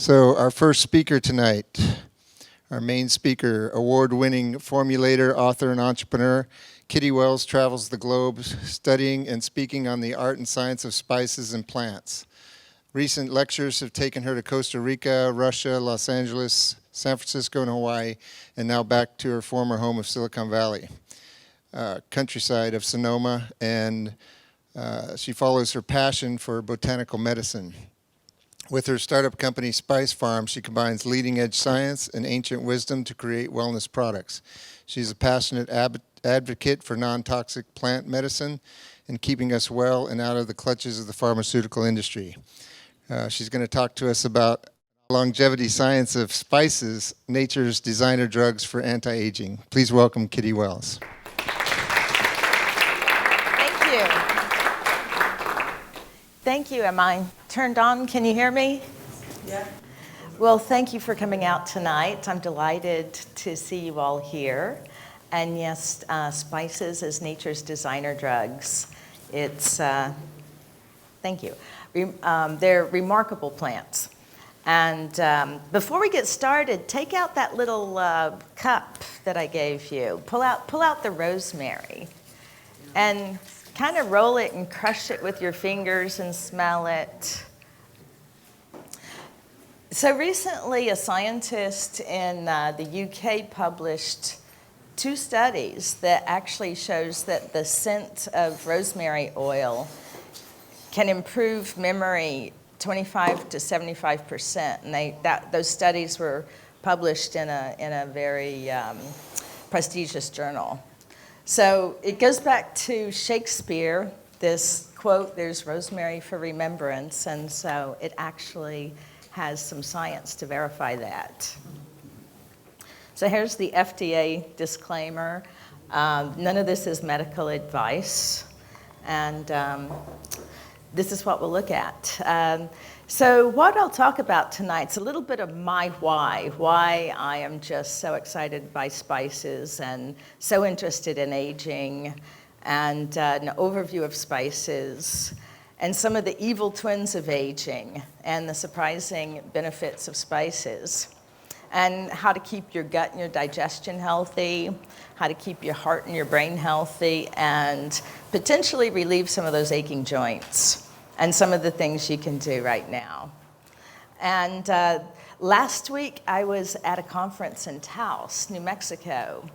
So our first speaker tonight, our main speaker, award-winning formulator, author, and entrepreneur, Kitty Wells travels the globe studying and speaking on the art and science of spices and plants. Recent lectures have taken her to Costa Rica, Russia, Los Angeles, San Francisco, and Hawaii, and now back to her former home of Silicon Valley, countryside of Sonoma, and she follows her passion for botanical medicine. With her startup company, Spice Farm, she combines leading-edge science and ancient wisdom to create wellness products. She's a passionate advocate for non-toxic plant medicine and keeping us well and out of the clutches of the pharmaceutical industry. She's going to talk to us about longevity science of spices, nature's designer drugs for anti-aging. Please welcome Kitty Wells. Thank you. Am I turned on? Can you hear me? Yeah. Well, thank you for coming out tonight. I'm delighted to see you all here. And yes, spices as nature's designer drugs. It's, thank you. They're remarkable plants. And before we get started, take out that little cup that I gave you. Pull out the rosemary. And kind of roll it and crush it with your fingers and smell it. So recently, a scientist in the UK published 2 studies that actually shows that the scent of rosemary oil can improve memory 25 to 75%. And those studies were published in a very prestigious journal. So it goes back to Shakespeare, this quote, "There's rosemary for remembrance," and so it actually has some science to verify that. So here's the FDA disclaimer. None of this is medical advice, and this is what we'll look at. So what I'll talk about tonight is a little bit of my why I am just so excited by spices and so interested in aging, and an overview of spices, and some of the evil twins of aging, and the surprising benefits of spices, and how to keep your gut and your digestion healthy, how to keep your heart and your brain healthy, and potentially relieve some of those aching joints, and some of the things you can do right now. And last week, I was at a conference in Taos, New Mexico.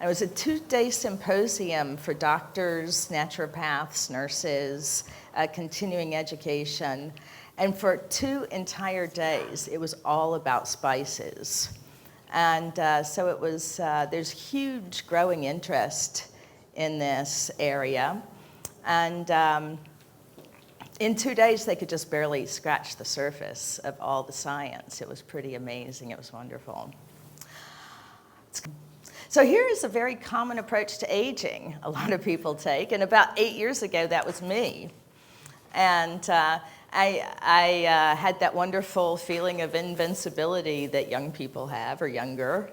It was a 2-day symposium for doctors, naturopaths, nurses, continuing education. And for 2 entire days, it was all about spices. And so it was, there's huge growing interest in this area. And in 2 days, they could just barely scratch the surface of all the science. It was pretty amazing. It was wonderful. So here is a very common approach to aging a lot of people take. And about 8 years ago, that was me. And I had that wonderful feeling of invincibility that young people have, or younger.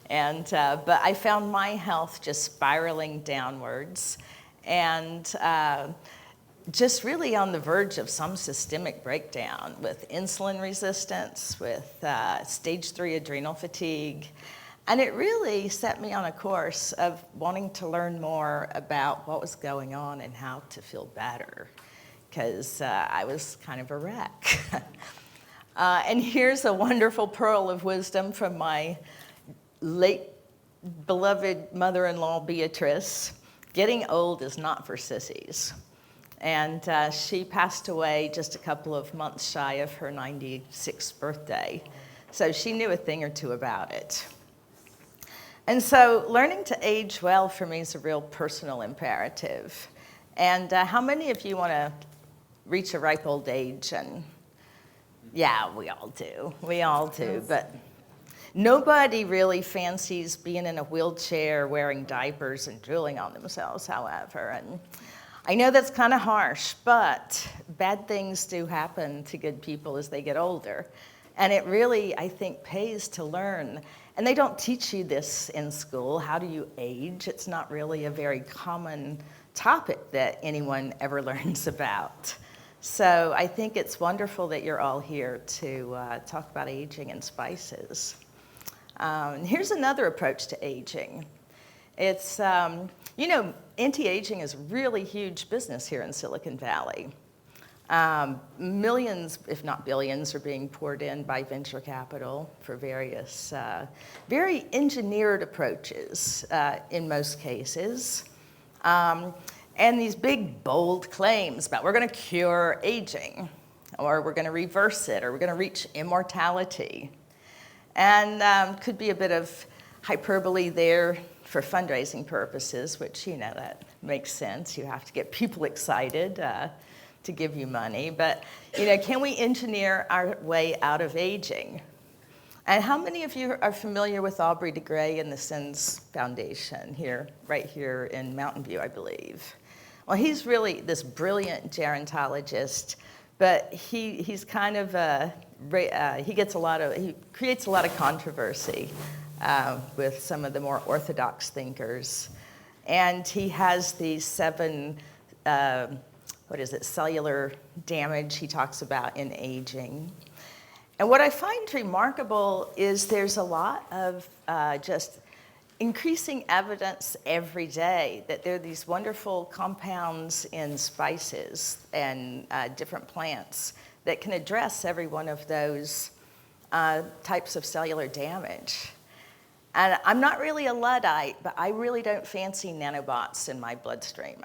And but I found my health just spiraling downwards. And just really on the verge of some systemic breakdown with insulin resistance, with stage 3 adrenal fatigue. And it really set me on a course of wanting to learn more about what was going on and how to feel better, because I was kind of a wreck. And here's a wonderful pearl of wisdom from my late beloved mother-in-law, Beatrice. Getting old is not for sissies. And she passed away just a couple of months shy of her 96th birthday. So she knew a thing or two about it. And so learning to age well for me is a real personal imperative. And how many of you want to reach a ripe old age? And yeah, we all do. We all do. But nobody really fancies being in a wheelchair, wearing diapers, and drooling on themselves, however. And I know that's kind of harsh, but bad things do happen to good people as they get older. And it really, I think, pays to learn. And they don't teach you this in school. How do you age? It's not really a very common topic that anyone ever learns about. So I think it's wonderful that you're all here to talk about aging and spices. Here's another approach to aging. It's, anti-aging is really huge business here in Silicon Valley. Millions, if not billions, are being poured in by venture capital for various, very engineered approaches in most cases. And these big, bold claims about we're going to cure aging, or we're going to reverse it, or we're going to reach immortality. And could be a bit of hyperbole there for fundraising purposes, which, that makes sense. You have to get people excited to give you money. But, can we engineer our way out of aging? And how many of you are familiar with Aubrey de Grey and the SENS Foundation right here in Mountain View, I believe? Well, he's really this brilliant gerontologist, but he's kind of he creates a lot of controversy with some of the more orthodox thinkers, and he has these 7 cellular damage he talks about in aging. And what I find remarkable is there's a lot of just increasing evidence every day that there are these wonderful compounds in spices and different plants that can address every one of those types of cellular damage. And I'm not really a Luddite, but I really don't fancy nanobots in my bloodstream.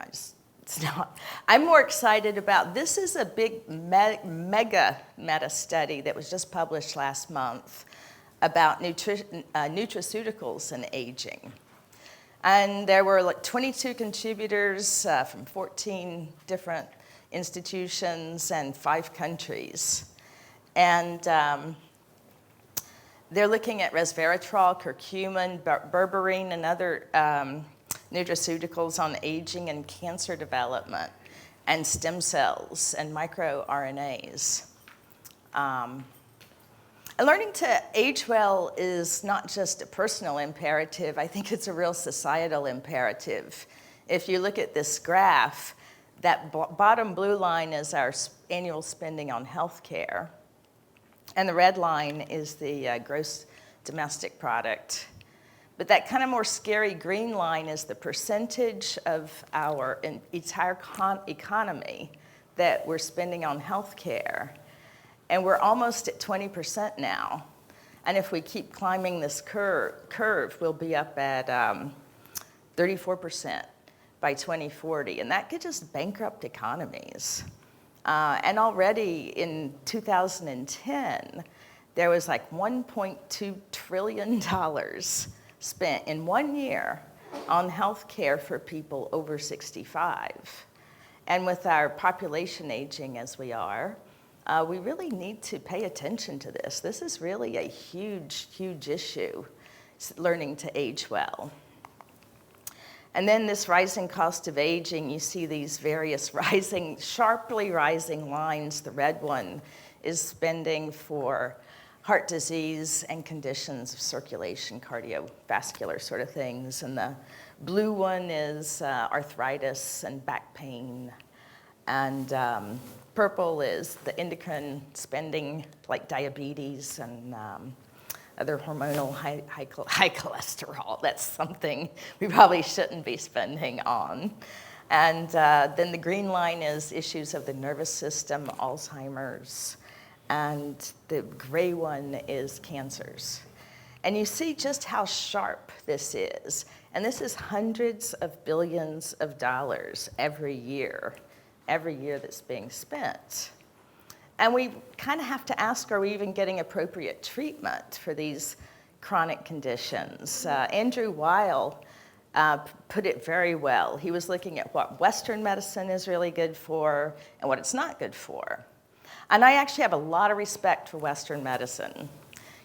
It's not. I'm more excited about, this is a big mega meta study that was just published last month about Nutraceuticals and aging. And there were 22 contributors from 14 different institutions and 5 countries. And they're looking at resveratrol, curcumin, berberine, and other nutraceuticals on aging and cancer development, and stem cells and microRNAs. And learning to age well is not just a personal imperative. I think it's a real societal imperative. If you look at this graph, that bottom blue line is our annual spending on health care, and the red line is the gross domestic product. But that kind of more scary green line is the percentage of our entire economy that we're spending on health care. And we're almost at 20% now. And if we keep climbing this curve, we'll be up at 34% by 2040. And that could just bankrupt economies. And already in 2010, there was like $1.2 trillion spent in 1 year on health care for people over 65. And with our population aging as we are, we really need to pay attention to this. This is really a huge, huge issue, learning to age well. And then this rising cost of aging, you see these various sharply rising lines. The red one is spending for heart disease and conditions of circulation, cardiovascular sort of things. And the blue one is arthritis and back pain. And purple is the endocrine spending, like diabetes and other hormonal high cholesterol. That's something we probably shouldn't be spending on. And then the green line is issues of the nervous system, Alzheimer's. And the gray one is cancers. And you see just how sharp this is. And this is hundreds of billions of dollars every year that's being spent. And we kind of have to ask, are we even getting appropriate treatment for these chronic conditions? Andrew Weil put it very well. He was looking at what Western medicine is really good for and what it's not good for. And I actually have a lot of respect for Western medicine.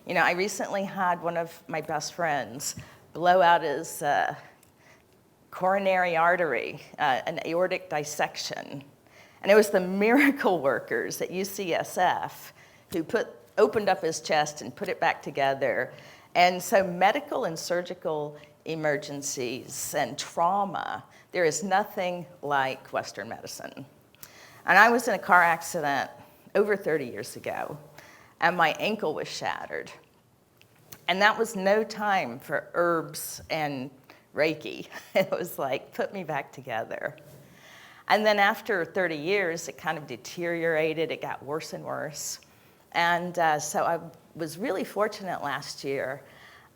I recently had one of my best friends blow out his coronary artery, an aortic dissection. And it was the miracle workers at UCSF who opened up his chest and put it back together. And so medical and surgical emergencies and trauma, there is nothing like Western medicine. And I was in a car accident over 30 years ago, and my ankle was shattered. And that was no time for herbs and Reiki. It was like, put me back together. And then after 30 years, it kind of deteriorated. It got worse and worse. And so I was really fortunate last year.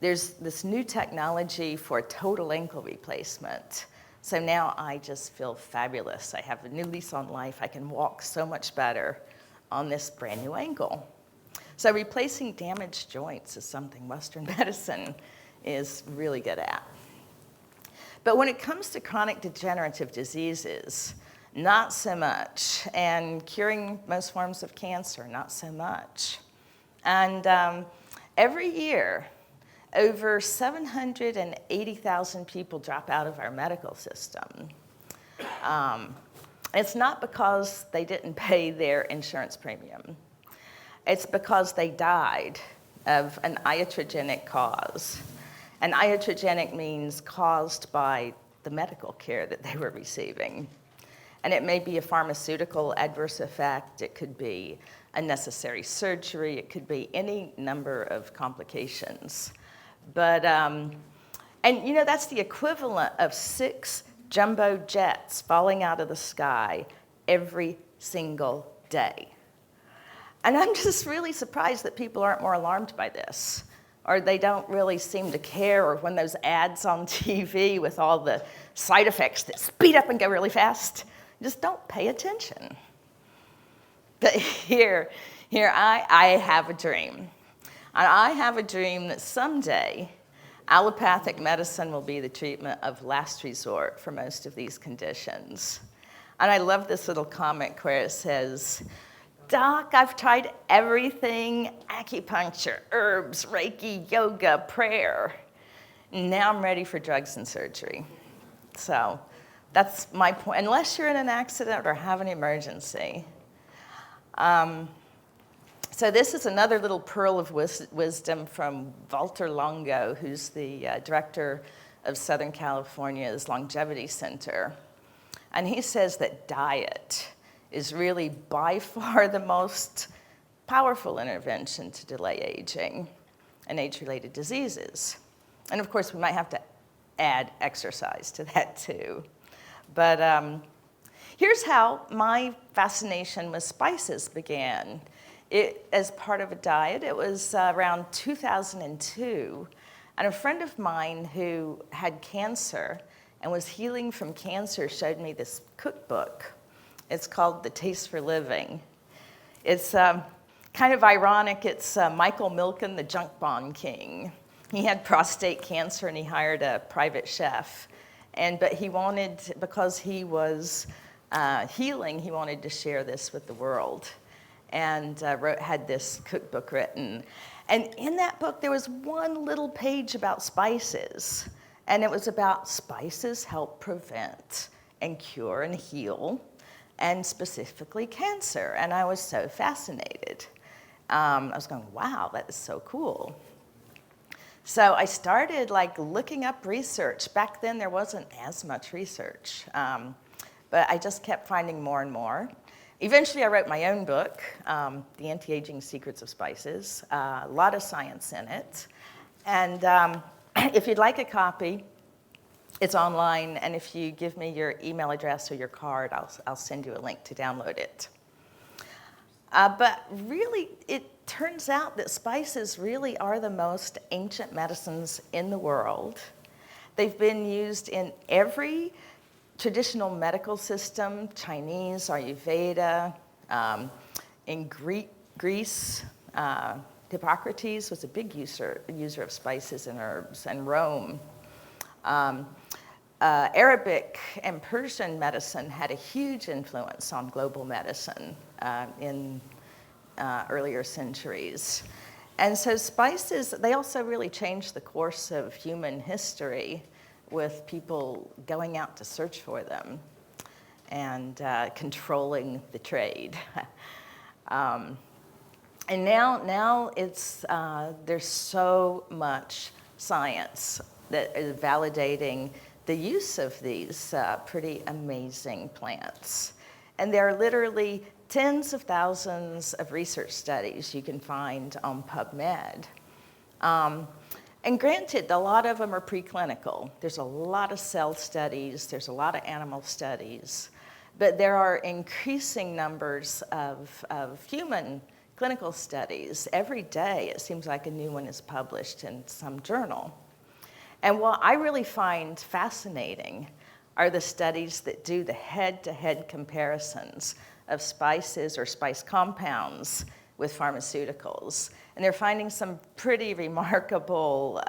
There's this new technology for total ankle replacement. So now I just feel fabulous. I have a new lease on life. I can walk so much better on this brand new ankle. So replacing damaged joints is something Western medicine is really good at. But when it comes to chronic degenerative diseases, not so much. And curing most forms of cancer, not so much. And every year, over 780,000 people drop out of our medical system. It's not because they didn't pay their insurance premium. It's because they died of an iatrogenic cause. And iatrogenic means caused by the medical care that they were receiving. And it may be a pharmaceutical adverse effect. It could be unnecessary surgery. It could be any number of complications. But, and you know, that's the equivalent of 6 jumbo jets falling out of the sky every single day. And I'm just really surprised that people aren't more alarmed by this, or they don't really seem to care, or when those ads on TV with all the side effects that speed up and go really fast, just don't pay attention. But here I have a dream. And I have a dream that someday allopathic medicine will be the treatment of last resort for most of these conditions. And I love this little comic where it says, Doc, I've tried everything, acupuncture, herbs, Reiki, yoga, prayer. Now I'm ready for drugs and surgery. So that's my point. Unless you're in an accident or have an emergency. So this is another little pearl of wisdom from Walter Longo, who's the director of Southern California's Longevity Center. And he says that diet is really by far the most powerful intervention to delay aging and age-related diseases. And of course, we might have to add exercise to that too. But here's how my fascination with spices began. As part of a diet, it was around 2002, and a friend of mine who had cancer and was healing from cancer showed me this cookbook. It's called The Taste for Living. It's kind of ironic. It's Michael Milken, the junk bond king. He had prostate cancer and he hired a private chef. But he wanted, because he was healing, he wanted to share this with the world. And had this cookbook written. And in that book, there was one little page about spices. And it was about spices help prevent and cure and heal, and specifically cancer. And I was so fascinated. I was going, wow, that is so cool. So I started looking up research. Back then, there wasn't as much research. But I just kept finding more and more. Eventually, I wrote my own book, The Anti-Aging Secrets of Spices, a lot of science in it. And if you'd like a copy, it's online. And if you give me your email address or your card, I'll send you a link to download it. But really, it turns out that spices really are the most ancient medicines in the world. They've been used in every traditional medical system, Chinese, Ayurveda. In Greece, Hippocrates was a big user of spices and herbs, and Rome. Arabic and Persian medicine had a huge influence on global medicine in earlier centuries. And so spices, they also really changed the course of human history, with people going out to search for them and controlling the trade. And now it's, there's so much science that is validating the use of these pretty amazing plants. And there are literally tens of thousands of research studies you can find on PubMed. And granted, a lot of them are preclinical. There's a lot of cell studies, there's a lot of animal studies, but there are increasing numbers of human clinical studies. Every day, it seems like a new one is published in some journal. And what I really find fascinating are the studies that do the head-to-head comparisons of spices or spice compounds with pharmaceuticals. And they're finding some pretty remarkable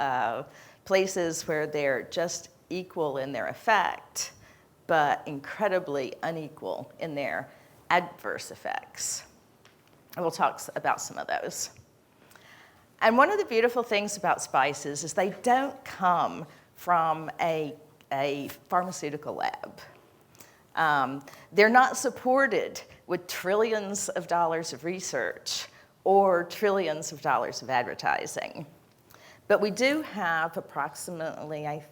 places where they're just equal in their effect, but incredibly unequal in their adverse effects. And we'll talk about some of those. And one of the beautiful things about spices is they don't come from a pharmaceutical lab. They're not supported with trillions of dollars of research or trillions of dollars of advertising. But we do have approximately, I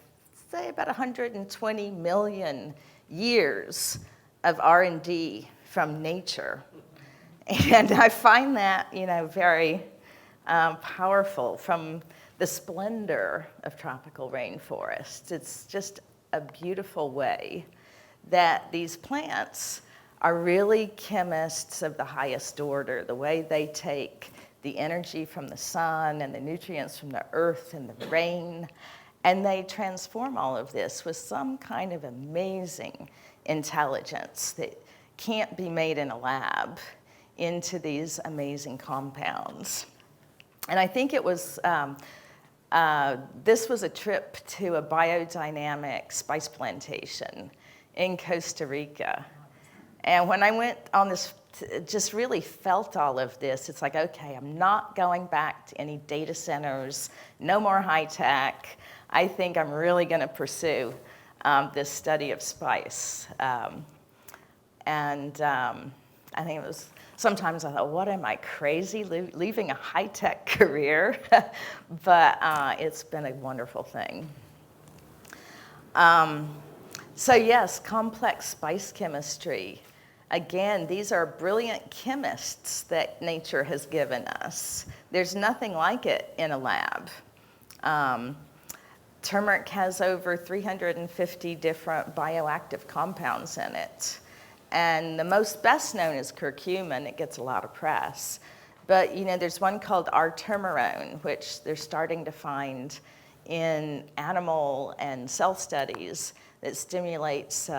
say about 120 million years of R&D from nature. And I find that, very powerful from the splendor of tropical rainforests. It's just a beautiful way that these plants are really chemists of the highest order, the way they take the energy from the sun and the nutrients from the earth and the rain, and they transform all of this with some kind of amazing intelligence that can't be made in a lab into these amazing compounds. And I think it was, this was a trip to a biodynamic spice plantation in Costa Rica. And when I went on this, just really felt all of this, it's like, okay, I'm not going back to any data centers, no more high tech. I think I'm really gonna pursue this study of spice. I think it was, sometimes I thought, what am I, crazy, leaving a high-tech career? But it's been a wonderful thing. So yes, complex spice chemistry. Again, these are brilliant chemists that nature has given us. There's nothing like it in a lab. Turmeric has over 350 different bioactive compounds in it. And the most best known is curcumin. It gets a lot of press. But there's one called artemisinin, which they're starting to find in animal and cell studies that stimulates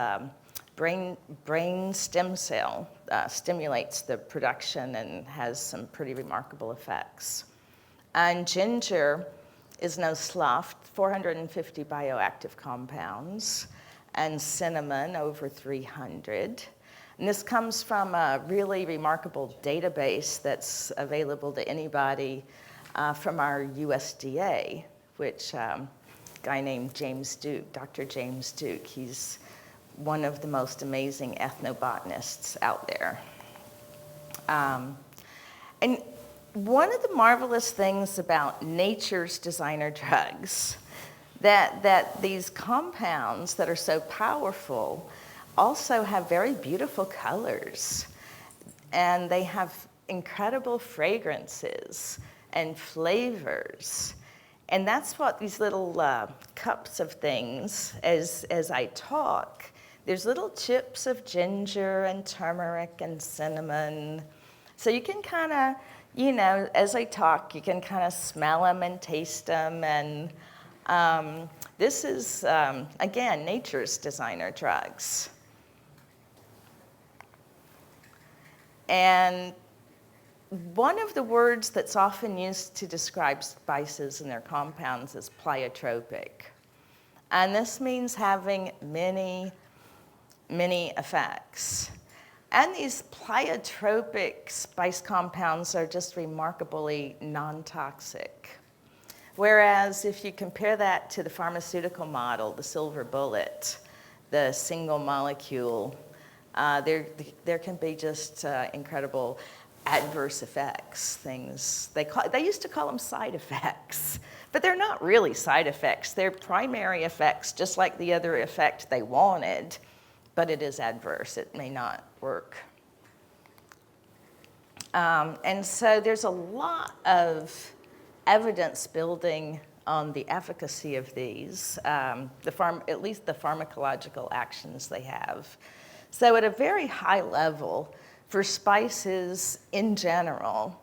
brain stem cell, stimulates the production and has some pretty remarkable effects. And ginger is no slough, 450 bioactive compounds, and cinnamon, over 300. And this comes from a really remarkable database that's available to anybody from our USDA, which a guy named James Duke, Dr. James Duke, he's one of the most amazing ethnobotanists out there. And one of the marvelous things about nature's designer drugs, that these compounds that are so powerful also have very beautiful colors, and they have incredible fragrances and flavors. And that's what these little cups of things, as I talk, there's little chips of ginger and turmeric and cinnamon. So you can kind of, as I talk, you can kind of smell them and taste them. And this is, again, nature's designer drugs. And one of the words that's often used to describe spices and their compounds is pleiotropic. And this means having many, many effects. And these pleiotropic spice compounds are just remarkably non-toxic. Whereas if you compare that to the pharmaceutical model, the silver bullet, the single molecule, there can be just incredible adverse effects, things. They used to call them side effects, but they're not really side effects. They're primary effects, just like the other effect they wanted, but it is adverse. It may not work. And so there's a lot of evidence building on the efficacy of these, at least the pharmacological actions they have. So at a very high level, for spices in general,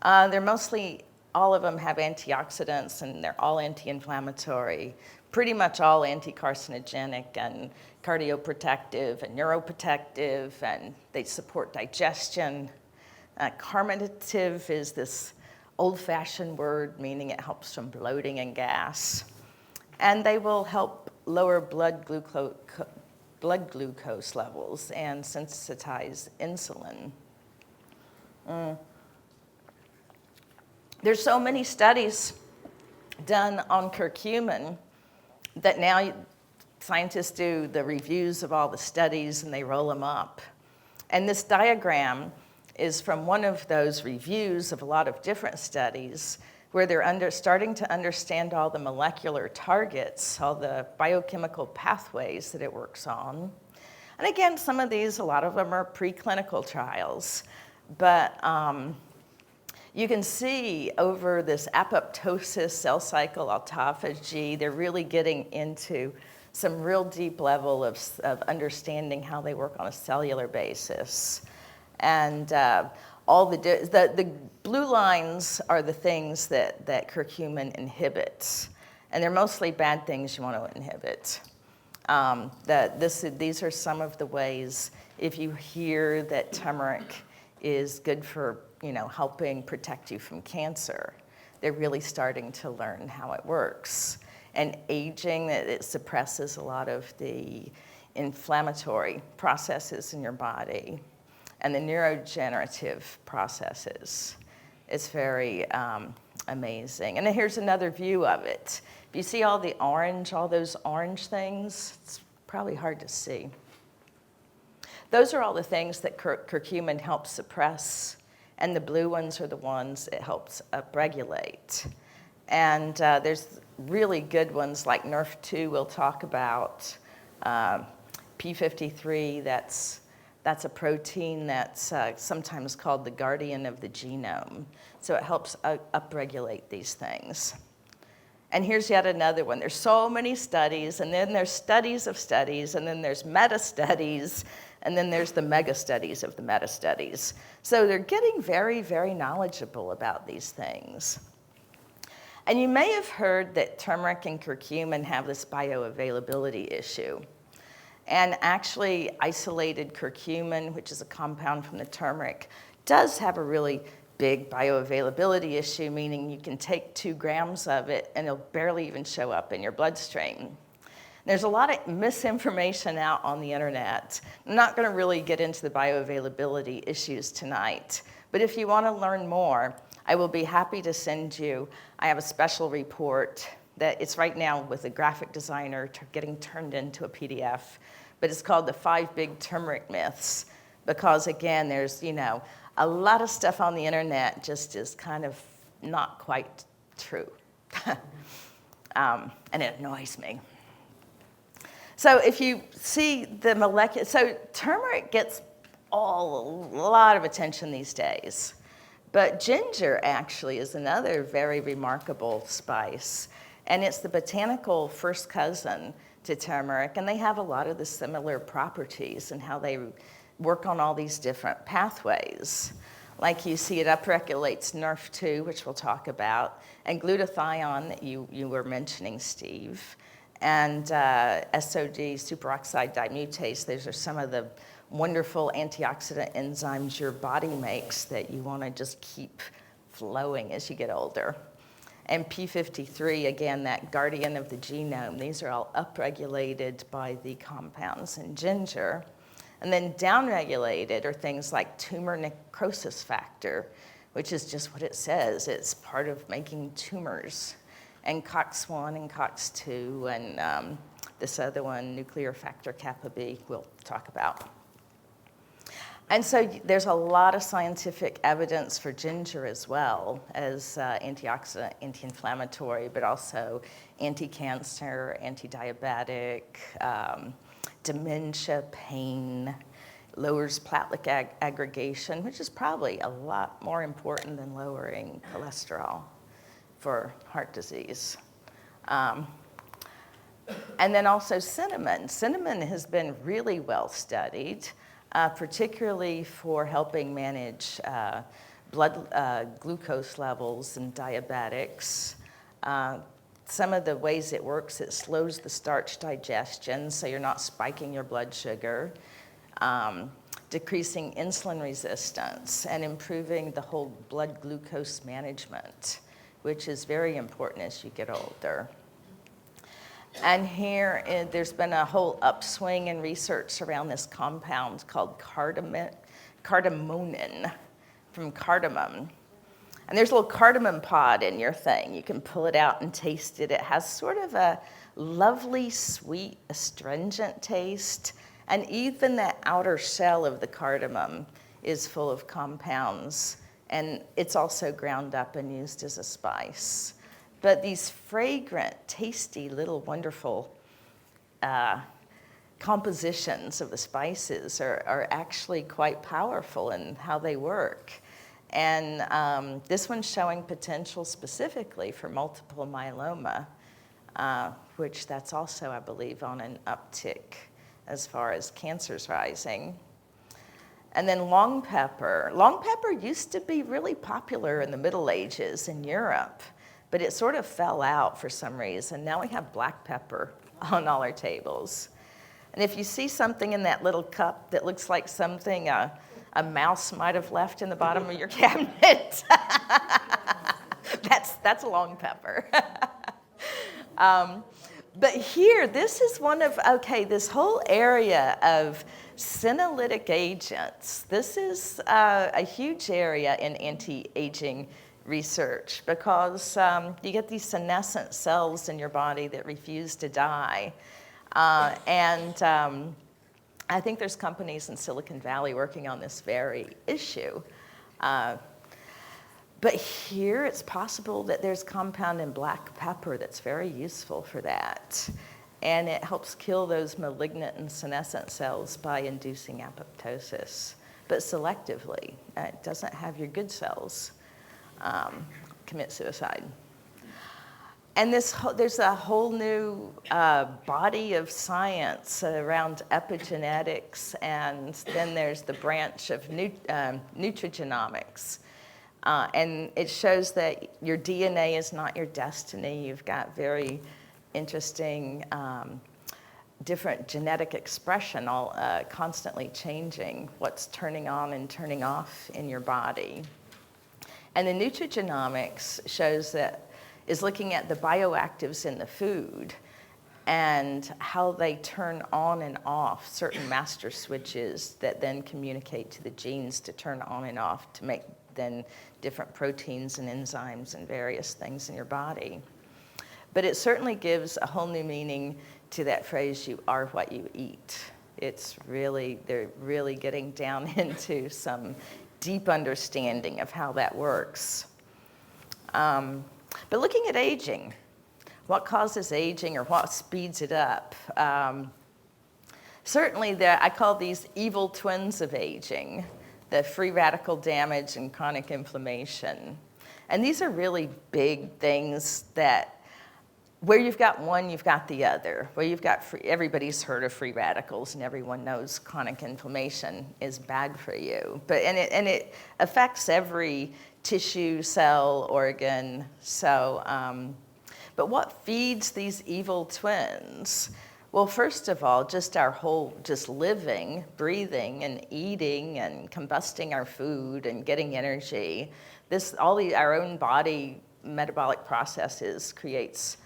they're mostly, all of them have antioxidants, and they're all anti-inflammatory, pretty much all anti-carcinogenic and cardioprotective and neuroprotective, and they support digestion. Carminative is this old-fashioned word meaning it helps from bloating and gas. And they will help lower blood glucose levels and sensitize insulin. There's so many studies done on curcumin that now scientists do the reviews of all the studies and they roll them up. And this diagram is from one of those reviews of a lot of different studies where they're starting to understand all the molecular targets, all the biochemical pathways that it works on. And again, some of these, a lot of them are preclinical trials, but you can see over this apoptosis, cell cycle, autophagy, they're really getting into some real deep level of understanding how they work on a cellular basis. And all the blue lines are the things that curcumin inhibits. And they're mostly bad things you want to inhibit. These are some of the ways, if you hear that turmeric is good for, helping protect you from cancer, they're really starting to learn how it works. And aging, that it suppresses a lot of the inflammatory processes in your body and the neurodegenerative processes. It's very amazing. And then here's another view of it. If you see all those orange things, it's probably hard to see. Those are all the things that curcumin helps suppress, and the blue ones are the ones it helps upregulate. And there's really good ones like NRF2 we'll talk about, P53, that's a protein that's sometimes called the guardian of the genome. So it helps upregulate these things. And here's yet another one. There's so many studies, and then there's studies of studies, and then there's meta-studies, and then there's the mega-studies of the meta-studies. So they're getting very, very knowledgeable about these things. And you may have heard that turmeric and curcumin have this bioavailability issue. And actually, isolated curcumin, which is a compound from the turmeric, does have a really big bioavailability issue, meaning you can take 2 grams of it and it'll barely even show up in your bloodstream. There's a lot of misinformation out on the internet. I'm not going to really get into the bioavailability issues tonight, but if you want to learn more, I will be happy to send you. I have a special report that it's right now with a graphic designer getting turned into a PDF, but it's called the 5 Big Turmeric Myths, because again, there's, a lot of stuff on the internet just is kind of not quite true. And it annoys me. So if you see the molecular, so turmeric gets a lot of attention these days. But ginger actually is another very remarkable spice. And it's the botanical first cousin to turmeric. And they have a lot of the similar properties and how they work on all these different pathways. Like you see, it upregulates NRF2, which we'll talk about, and glutathione that you were mentioning, Steve, and SOD, superoxide dismutase. Those are some of the wonderful antioxidant enzymes your body makes that you want to just keep flowing as you get older. And P53, again, that guardian of the genome. These are all upregulated by the compounds in ginger. And then downregulated are things like tumor necrosis factor, which is just what it says. It's part of making tumors. And COX-1 and COX-2 and this other one, nuclear factor kappa B, we'll talk about. And so there's a lot of scientific evidence for ginger as well as antioxidant, anti-inflammatory, but also anti-cancer, anti-diabetic, dementia, pain, lowers platelet aggregation, which is probably a lot more important than lowering cholesterol for heart disease. And then also cinnamon. Cinnamon has been really well studied, particularly for helping manage blood glucose levels in diabetics. Some of the ways it works, it slows the starch digestion, so you're not spiking your blood sugar, decreasing insulin resistance, and improving the whole blood glucose management, which is very important as you get older. And here, there's been a whole upswing in research around this compound called cardamonin from cardamom. And there's a little cardamom pod in your thing. You can pull it out and taste it. It has sort of a lovely, sweet, astringent taste. And even the outer shell of the cardamom is full of compounds. And it's also ground up and used as a spice. But these fragrant, tasty, little wonderful compositions of the spices are actually quite powerful in how they work. And this one's showing potential specifically for multiple myeloma, which that's also, I believe, on an uptick as far as cancers rising. And then long pepper. Long pepper used to be really popular in the Middle Ages in Europe, but it sort of fell out for some reason. Now we have black pepper on all our tables. And if you see something in that little cup that looks like something a mouse might have left in the bottom of your cabinet, that's a long pepper. But here, this is one of, this whole area of senolytic agents. This is a huge area in anti-aging research because you get these senescent cells in your body that refuse to die. I think there's companies in Silicon Valley working on this very issue. But here it's possible that there's compound in black pepper that's very useful for that. And it helps kill those malignant and senescent cells by inducing apoptosis, but selectively. It doesn't have your good cells commit suicide. And there's a whole new body of science around epigenetics, and then there's the branch of Nutrigenomics. And it shows that your DNA is not your destiny. You've got very interesting different genetic expression, all constantly changing what's turning on and turning off in your body. And the Nutrigenomics is looking at the bioactives in the food and how they turn on and off certain master switches that then communicate to the genes to turn on and off to make then different proteins and enzymes and various things in your body. But it certainly gives a whole new meaning to that phrase, you are what you eat. They're really getting down into some deep understanding of how that works. But looking at aging, what causes aging or what speeds it up? Certainly, I call these evil twins of aging, the free radical damage and chronic inflammation. And these are really big things that where you've got one, you've got the other. Where you've got everybody's heard of free radicals, and everyone knows chronic inflammation is bad for you. And it affects every tissue, cell, organ. So, but what feeds these evil twins? Well, first of all, just our whole, just living, breathing, and eating, and combusting our food, and getting energy. Our own body metabolic processes creates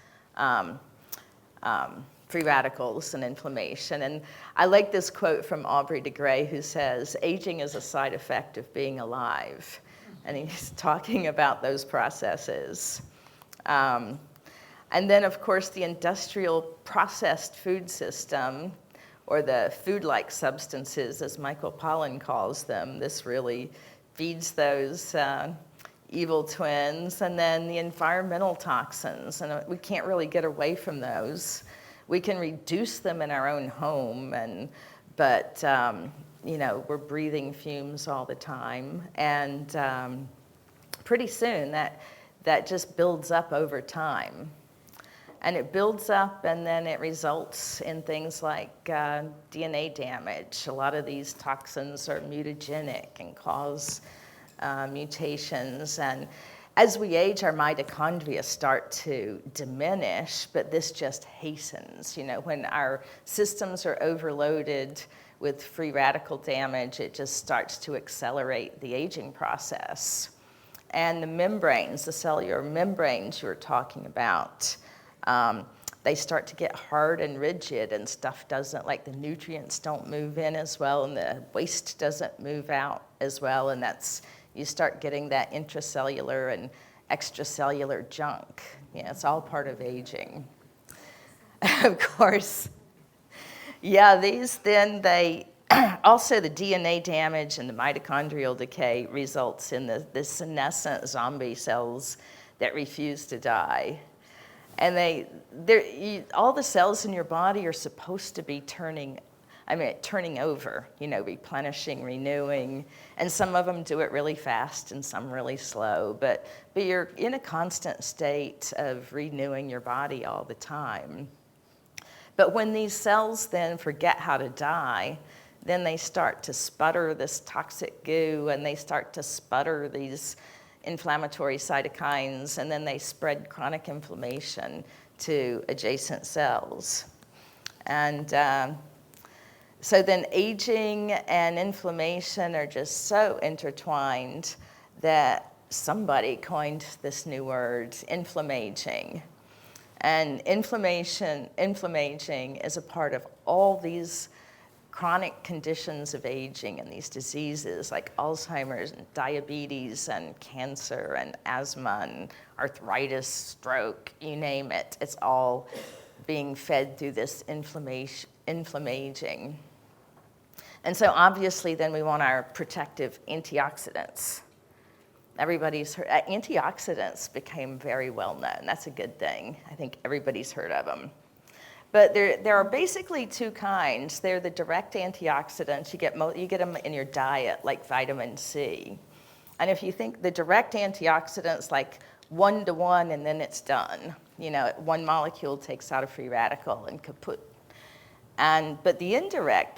free radicals and inflammation. And I like this quote from Aubrey de Grey, who says, "Aging is a side effect of being alive." And he's talking about those processes. And then, of course, the industrial processed food system, or the food-like substances, as Michael Pollan calls them, this really feeds those evil twins. And then the environmental toxins, and we can't really get away from those. We can reduce them in our own home, but we're breathing fumes all the time, and pretty soon that just builds up over time. And it builds up, and then it results in things like DNA damage. A lot of these toxins are mutagenic and cause mutations. And as we age, our mitochondria start to diminish, but this just hastens. When our systems are overloaded with free radical damage, it just starts to accelerate the aging process. And the membranes, the cellular membranes you were talking about, they start to get hard and rigid, and stuff doesn't, like the nutrients don't move in as well, and the waste doesn't move out as well, and you start getting that intracellular and extracellular junk. It's all part of aging. Of course, also the DNA damage and the mitochondrial decay results in the senescent zombie cells that refuse to die. And all the cells in your body are supposed to be turning over, replenishing, renewing, and some of them do it really fast and some really slow, but you're in a constant state of renewing your body all the time. But when these cells then forget how to die, then they start to sputter this toxic goo, and they start to sputter these inflammatory cytokines, and then they spread chronic inflammation to adjacent cells. And so then aging and inflammation are just so intertwined that somebody coined this new word, inflammaging. And inflammaging is a part of all these chronic conditions of aging and these diseases like Alzheimer's and diabetes and cancer and asthma and arthritis, stroke, you name it. It's all being fed through this inflammaging. And so obviously then we want our protective antioxidants. Everybody's heard, antioxidants became very well known. That's a good thing. I think everybody's heard of them. But there are basically two kinds. They're the direct antioxidants. You get them in your diet, like vitamin C. And if you think the direct antioxidants, like 1-to-1 and then it's done. One molecule takes out a free radical and kaput. But the indirect,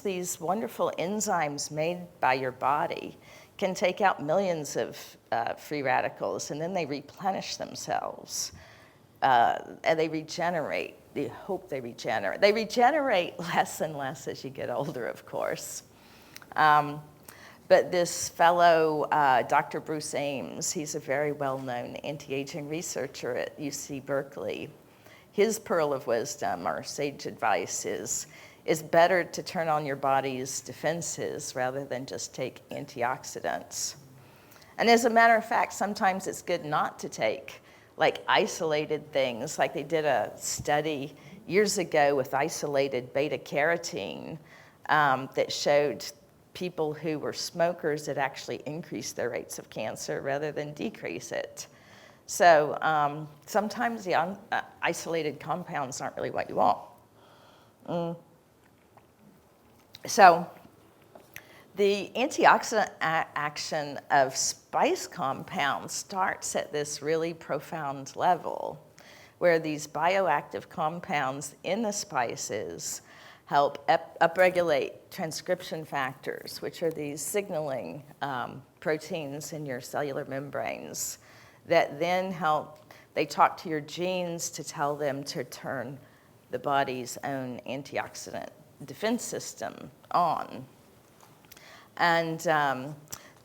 these wonderful enzymes made by your body can take out millions of free radicals, and then they replenish themselves. And they regenerate. They hope they regenerate. They regenerate less and less as you get older, of course. But this fellow, Dr. Bruce Ames, he's a very well-known anti-aging researcher at UC Berkeley. His pearl of wisdom, or sage advice, is better to turn on your body's defenses rather than just take antioxidants. And as a matter of fact, sometimes it's good not to take isolated things. Like they did a study years ago with isolated beta carotene that showed people who were smokers that actually increased their rates of cancer rather than decrease it. So sometimes the isolated compounds aren't really what you want. So the antioxidant action of spice compounds starts at this really profound level, where these bioactive compounds in the spices help upregulate transcription factors, which are these signaling proteins in your cellular membranes that then they talk to your genes to tell them to turn the body's own antioxidant defense system on. And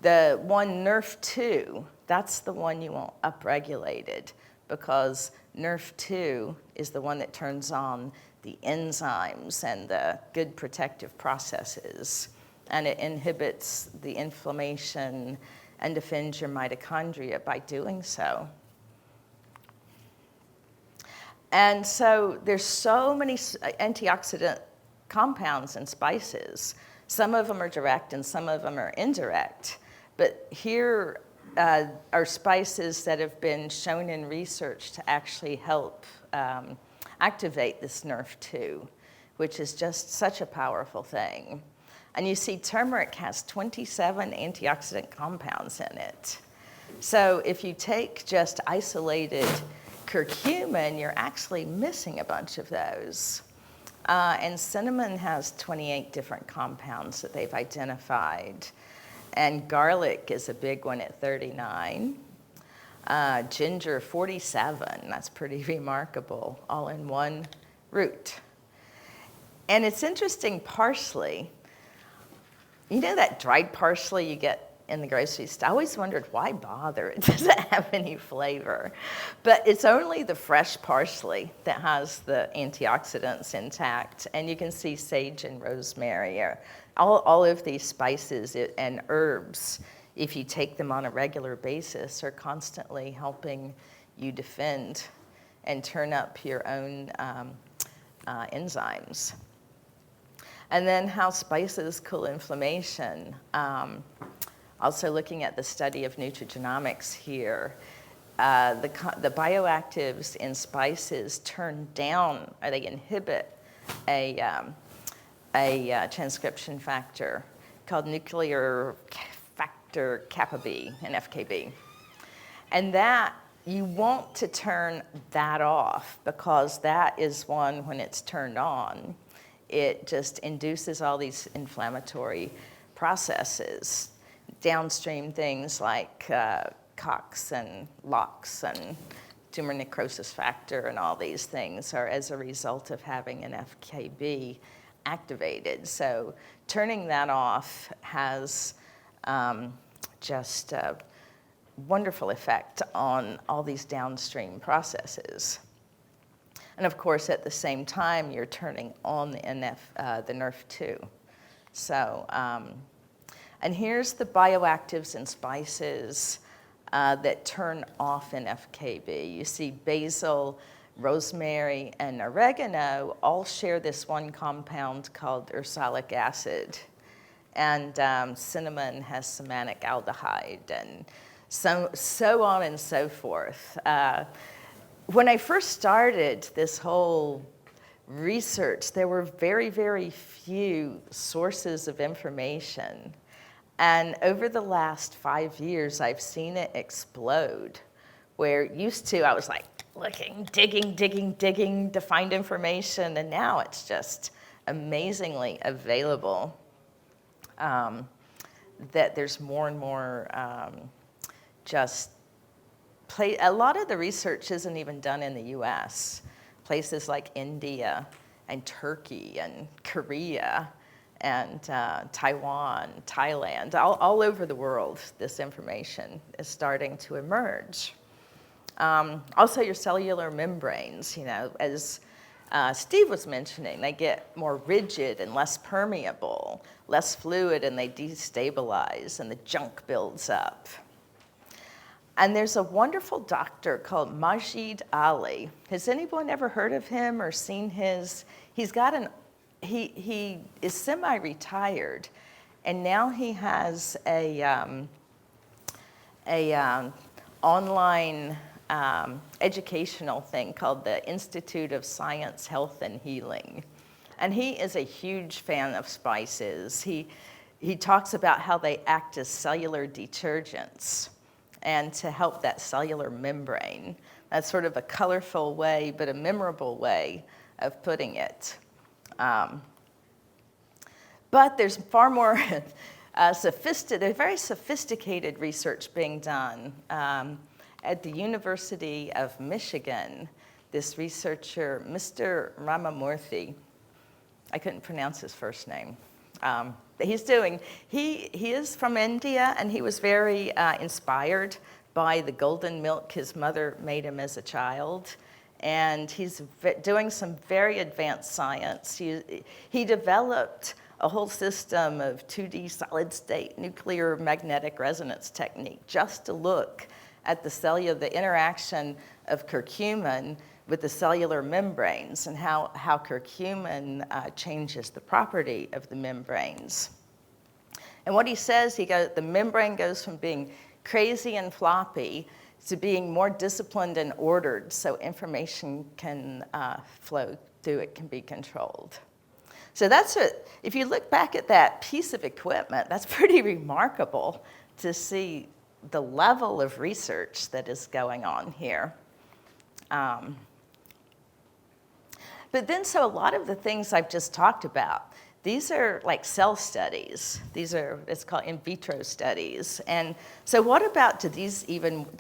the one NRF2, that's the one you want upregulated, because NRF2 is the one that turns on the enzymes and the good protective processes, and it inhibits the inflammation and defends your mitochondria by doing so. And so there's so many antioxidant compounds in spices. Some of them are direct and some of them are indirect. But here are spices that have been shown in research to actually help activate this NRF2, which is just such a powerful thing. And you see turmeric has 27 antioxidant compounds in it. So if you take just isolated curcumin, you're actually missing a bunch of those. And cinnamon has 28 different compounds that they've identified. And garlic is a big one at 39. Ginger, 47. That's pretty remarkable, all in one root. And it's interesting, parsley. You know that dried parsley you get in the grocery store? I always wondered, why bother? It doesn't have any flavor. But it's only the fresh parsley that has the antioxidants intact. And you can see sage and rosemary, or all of these spices and herbs, if you take them on a regular basis, are constantly helping you defend and turn up your own enzymes. And then how spices cool inflammation. Also looking at the study of Nutrigenomics here, the bioactives in spices turn down, or they inhibit a transcription factor called nuclear factor kappa B, an FKB. And that, you want to turn that off, because that is one, when it's turned on, it just induces all these inflammatory processes, downstream things like COX and LOX and tumor necrosis factor, and all these things are as a result of having an FKB activated. So turning that off has just a wonderful effect on all these downstream processes. And of course, at the same time, you're turning on the NRF2. So, and here's the bioactives in spices that turn off NFKB. You see basil, rosemary, and oregano all share this one compound called ursolic acid. And cinnamon has samanic aldehyde, and so on and so forth. When I first started this whole research, there were very, very few sources of information. And over the last 5 years, I've seen it explode, where used to I was like looking, digging to find information, and now it's just amazingly available. That there's more and more a lot of the research isn't even done in the US. Places like India and Turkey and Korea and Taiwan, Thailand, all over the world, this information is starting to emerge. Also your cellular membranes, you know, as Steve was mentioning, they get more rigid and less permeable, less fluid, and they destabilize, and the junk builds up. And there's a wonderful doctor called Majid Ali. Has anyone ever heard of him or seen his? He's got he is semi-retired, and now he has a online educational thing called the Institute of Science, Health, and Healing. And he is a huge fan of spices. He talks about how they act as cellular detergents and to help that cellular membrane. That's sort of a colorful way, but a memorable way of putting it. But there's far more there's very sophisticated research being done. At the University of Michigan, this researcher, Mr. Ramamurthy, I couldn't pronounce his first name. He is from India, and he was very inspired by the golden milk his mother made him as a child. And he's doing some very advanced science. He developed a whole system of 2D solid state nuclear magnetic resonance technique just to look at the interaction of curcumin with the cellular membranes, and how curcumin changes the property of the membranes. And what he says, the membrane goes from being crazy and floppy to being more disciplined and ordered so information can flow through it, can be controlled. So that's it. If you look back at that piece of equipment, that's pretty remarkable to see the level of research that is going on here. But then, so a lot of the things I've just talked about, these are like cell studies. These are, it's called in vitro studies. And so what about,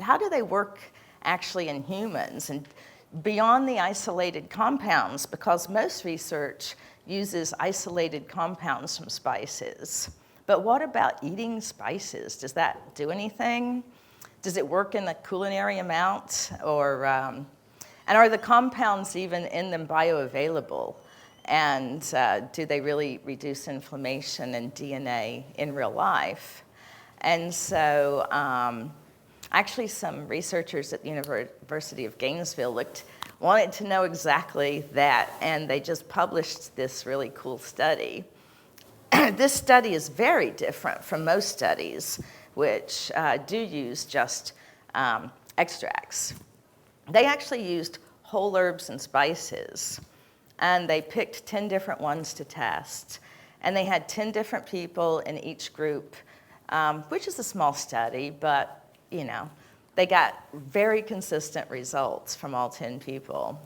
how do they work actually in humans? And beyond the isolated compounds, because most research uses isolated compounds from spices. But what about eating spices? Does that do anything? Does it work in a culinary amount? Or, and are the compounds even in them bioavailable? And do they really reduce inflammation and DNA in real life? And so actually some researchers at the University of Gainesville wanted to know exactly that, and they just published this really cool study. This study is very different from most studies, which do use just extracts. They actually used whole herbs and spices, and they picked 10 different ones to test. And they had 10 different people in each group, which is a small study, but you know, they got very consistent results from all 10 people.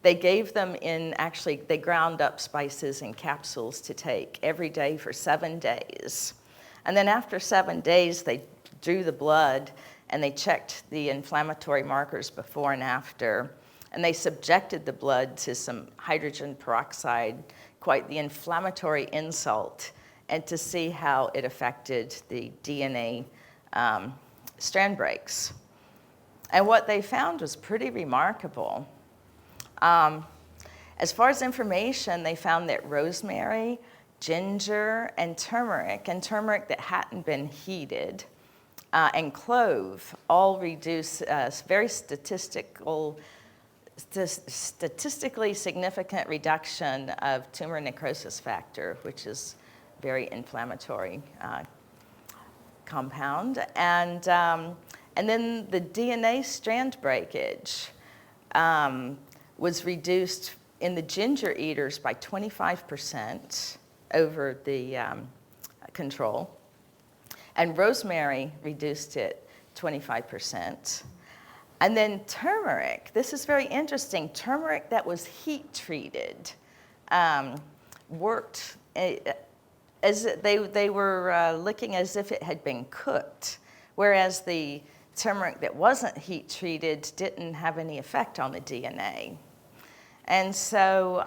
They gave them they ground up spices in capsules to take every day for 7 days. And then after 7 days, they drew the blood and they checked the inflammatory markers before and after. And they subjected the blood to some hydrogen peroxide, quite the inflammatory insult, and to see how it affected the DNA strand breaks. And what they found was pretty remarkable. As far as information, they found that rosemary, ginger, and turmeric that hadn't been heated, and clove all reduce very statistically significant reduction of tumor necrosis factor, which is very inflammatory compound. And then the DNA strand breakage was reduced in the ginger eaters by 25% over the control. And rosemary reduced it 25%. And then turmeric, this is very interesting. Turmeric that was heat treated worked as they were looking as if it had been cooked, whereas the turmeric that wasn't heat treated didn't have any effect on the DNA. And so,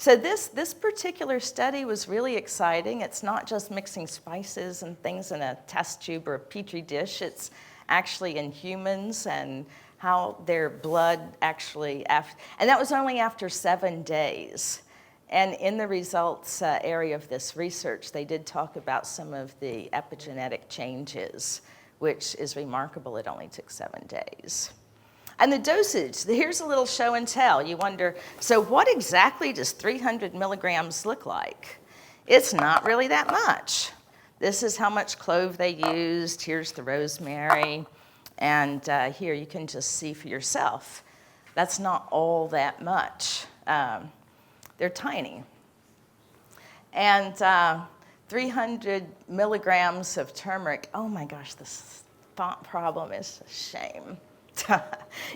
this particular study was really exciting. It's not just mixing spices and things in a test tube or a petri dish. It's actually in humans and how their blood actually, and that was only after 7 days. And in the results area of this research, they did talk about some of the epigenetic changes, which is remarkable. It only took 7 days. And the dosage, here's a little show and tell. You wonder, so what exactly does 300 milligrams look like? It's not really that much. This is how much clove they used. Here's the rosemary. And here you can just see for yourself. That's not all that much. They're tiny. And 300 milligrams of turmeric. Oh my gosh, this font problem is a shame.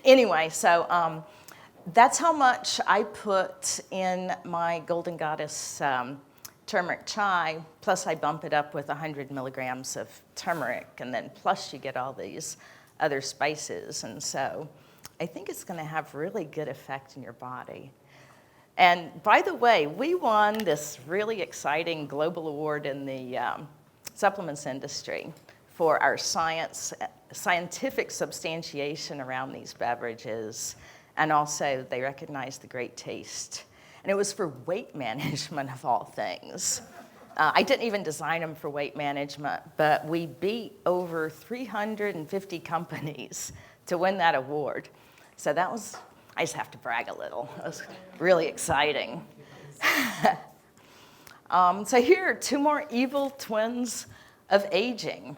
Anyway, so that's how much I put in my Golden Goddess turmeric chai, plus I bump it up with 100 milligrams of turmeric, and then plus you get all these other spices. And so I think it's going to have really good effect in your body. And by the way, we won this really exciting global award in the supplements industry for our scientific substantiation around these beverages, and also they recognized the great taste. And it was for weight management of all things. I didn't even design them for weight management, but we beat over 350 companies to win that award. So that was, I just have to brag a little. It was really exciting. So here are two more evil twins of aging.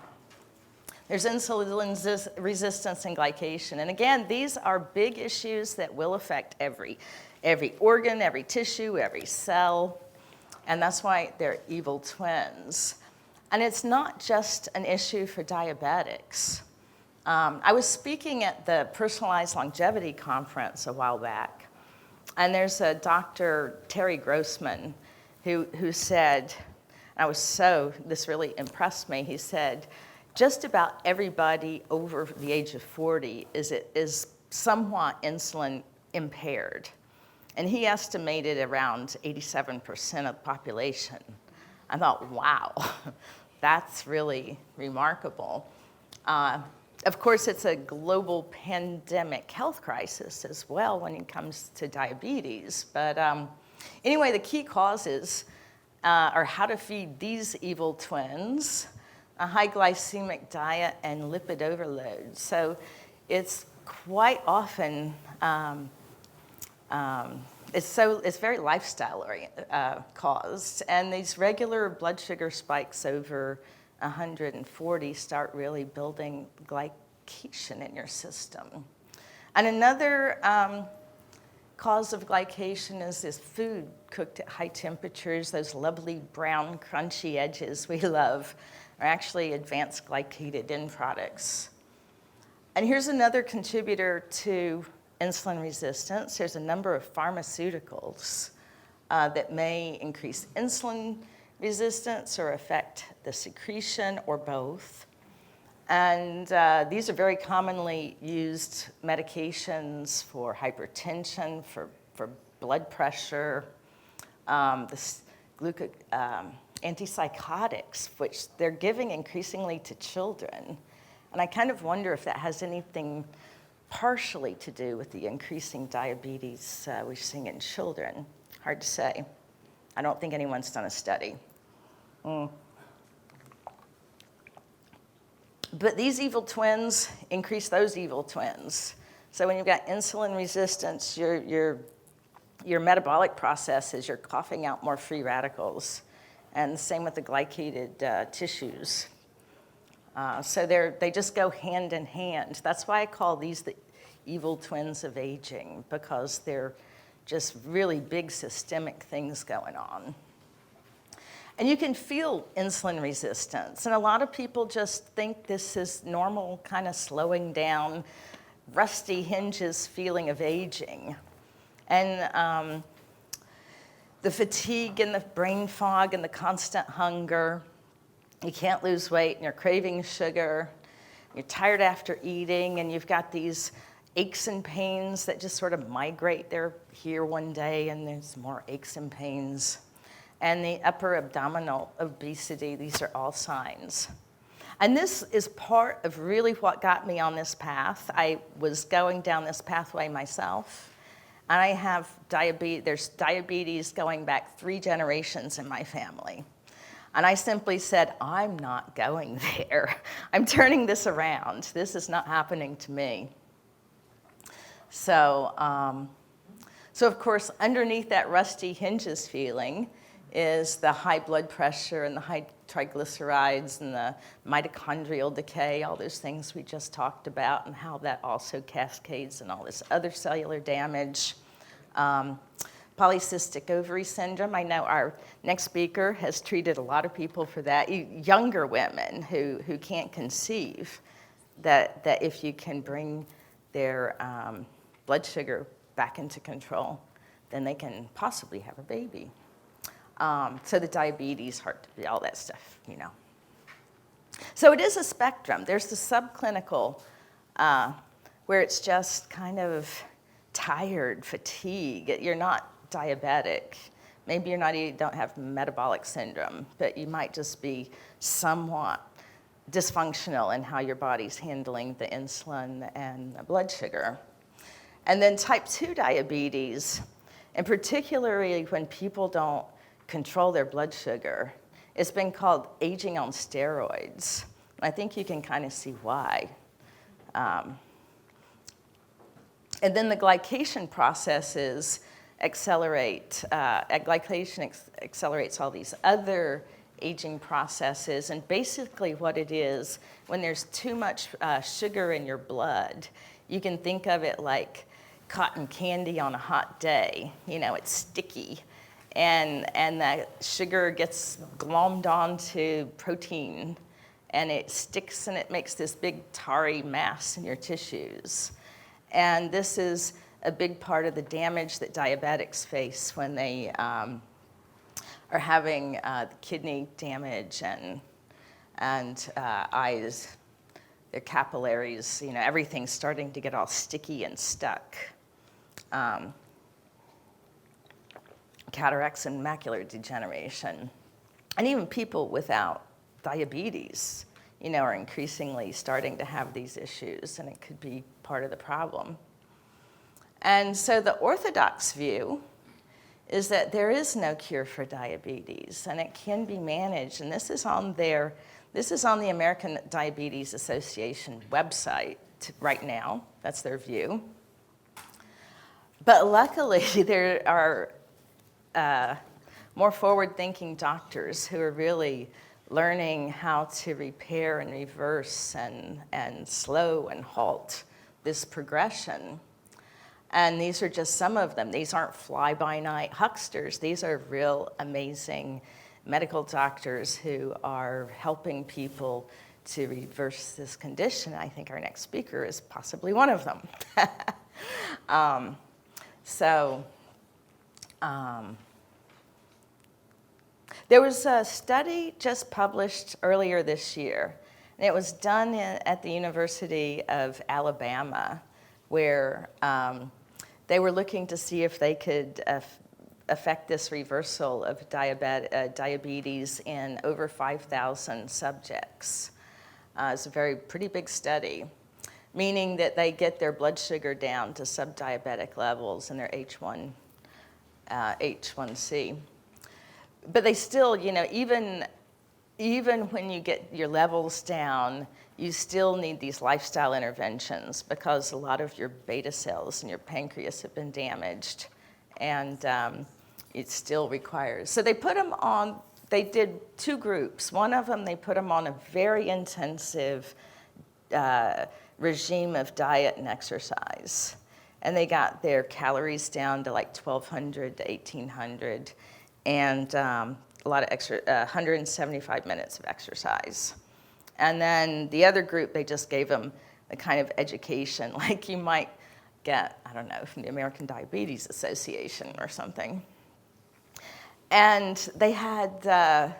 There's insulin resistance and glycation. And again, these are big issues that will affect every organ, every tissue, every cell. And that's why they're evil twins. And it's not just an issue for diabetics. I was speaking at the Personalized Longevity Conference a while back. And there's a Dr. Terry Grossman who said, this really impressed me. He said, just about everybody over the age of 40 is somewhat insulin impaired. And he estimated around 87% of the population. I thought, wow, that's really remarkable. Of course, it's a global pandemic health crisis as well when it comes to diabetes. But anyway, the key causes are how to feed these evil twins, a high glycemic diet, and lipid overload. So it's quite often, it's very lifestyle caused. And these regular blood sugar spikes over 140 start really building glycation in your system. And another cause of glycation is this food cooked at high temperatures. Those lovely brown, crunchy edges we love are actually advanced glycated end products. And here's another contributor to insulin resistance. There's a number of pharmaceuticals that may increase insulin resistance or affect the secretion or both. And these are very commonly used medications for hypertension, for blood pressure, antipsychotics, which they're giving increasingly to children. And I kind of wonder if that has anything partially to do with the increasing diabetes we're seeing in children. Hard to say. I don't think anyone's done a study. But these evil twins increase those evil twins. So when you've got insulin resistance, your metabolic processes, you're coughing out more free radicals. And the same with the glycated tissues. So they just go hand in hand. That's why I call these the evil twins of aging, because they're just really big systemic things going on. And you can feel insulin resistance. And a lot of people just think this is normal, kind of slowing down, rusty hinges feeling of aging. And the fatigue and the brain fog and the constant hunger. You can't lose weight and you're craving sugar. You're tired after eating and you've got these aches and pains that just sort of migrate. They're here one day and there's more aches and pains. And the upper abdominal obesity, these are all signs. And this is part of really what got me on this path. I was going down this pathway myself. And I have diabetes. There's diabetes going back 3 generations in my family. And I simply said, I'm not going there. I'm turning this around. This is not happening to me. So of course, underneath that rusty hinges feeling is the high blood pressure and the high triglycerides and the mitochondrial decay, all those things we just talked about, and how that also cascades and all this other cellular damage. Polycystic ovary syndrome. I know our next speaker has treated a lot of people for that. Younger women who can't conceive, that if you can bring their blood sugar back into control, then they can possibly have a baby. So the diabetes, heart disease, all that stuff, you know. So it is a spectrum. There's the subclinical, where it's just kind of tired, fatigue. You're not diabetic. Maybe you don't have metabolic syndrome, but you might just be somewhat dysfunctional in how your body's handling the insulin and the blood sugar. And then type 2 diabetes, and particularly when people don't control their blood sugar, it's been called aging on steroids. And I think you can kind of see why. And then the glycation processes accelerate. Glycation accelerates all these other aging processes. And basically what it is, when there's too much sugar in your blood, you can think of it like cotton candy on a hot day. You know, it's sticky. And that sugar gets glommed onto protein, and it sticks and it makes this big tarry mass in your tissues. And this is a big part of the damage that diabetics face when they are having kidney damage and eyes, their capillaries, you know, everything's starting to get all sticky and stuck. Cataracts and macular degeneration. And even people without diabetes, you know, are increasingly starting to have these issues, and it could be part of the problem. And so the orthodox view is that there is no cure for diabetes, and it can be managed. And this is on the American Diabetes Association website right now. That's their view. But luckily, there are more forward-thinking doctors who are really learning how to repair and reverse and slow and halt this progression. And these are just some of them. These aren't fly-by-night hucksters. These are real amazing medical doctors who are helping people to reverse this condition. I think our next speaker is possibly one of them. There was a study just published earlier this year, and it was done at the University of Alabama, where they were looking to see if they could affect this reversal of diabetes in over 5,000 subjects. It's a pretty big study, meaning that they get their blood sugar down to subdiabetic levels and their H1C. But they still, you know, even when you get your levels down, you still need these lifestyle interventions because a lot of your beta cells in your pancreas have been damaged, and it still requires. So they put them on, they did two groups. One of them, they put them on a very intensive regime of diet and exercise. And they got their calories down to like 1,200 to 1,800, and a lot of 175 minutes of exercise. And then the other group, they just gave them a kind of education, like you might get, I don't know, from the American Diabetes Association or something. And they had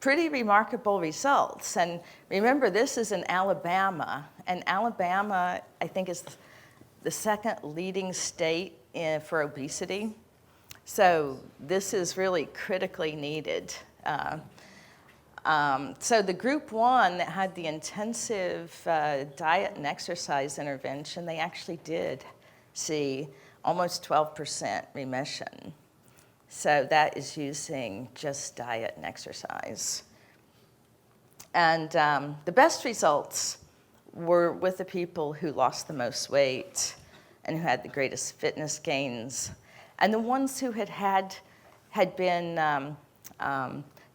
pretty remarkable results. And remember, this is in Alabama, and Alabama, I think, is the second leading state for obesity. So this is really critically needed. So the group one that had the intensive diet and exercise intervention, they actually did see almost 12% remission. So that is using just diet and exercise. And the best results were with the people who lost the most weight and who had the greatest fitness gains, and the ones who had been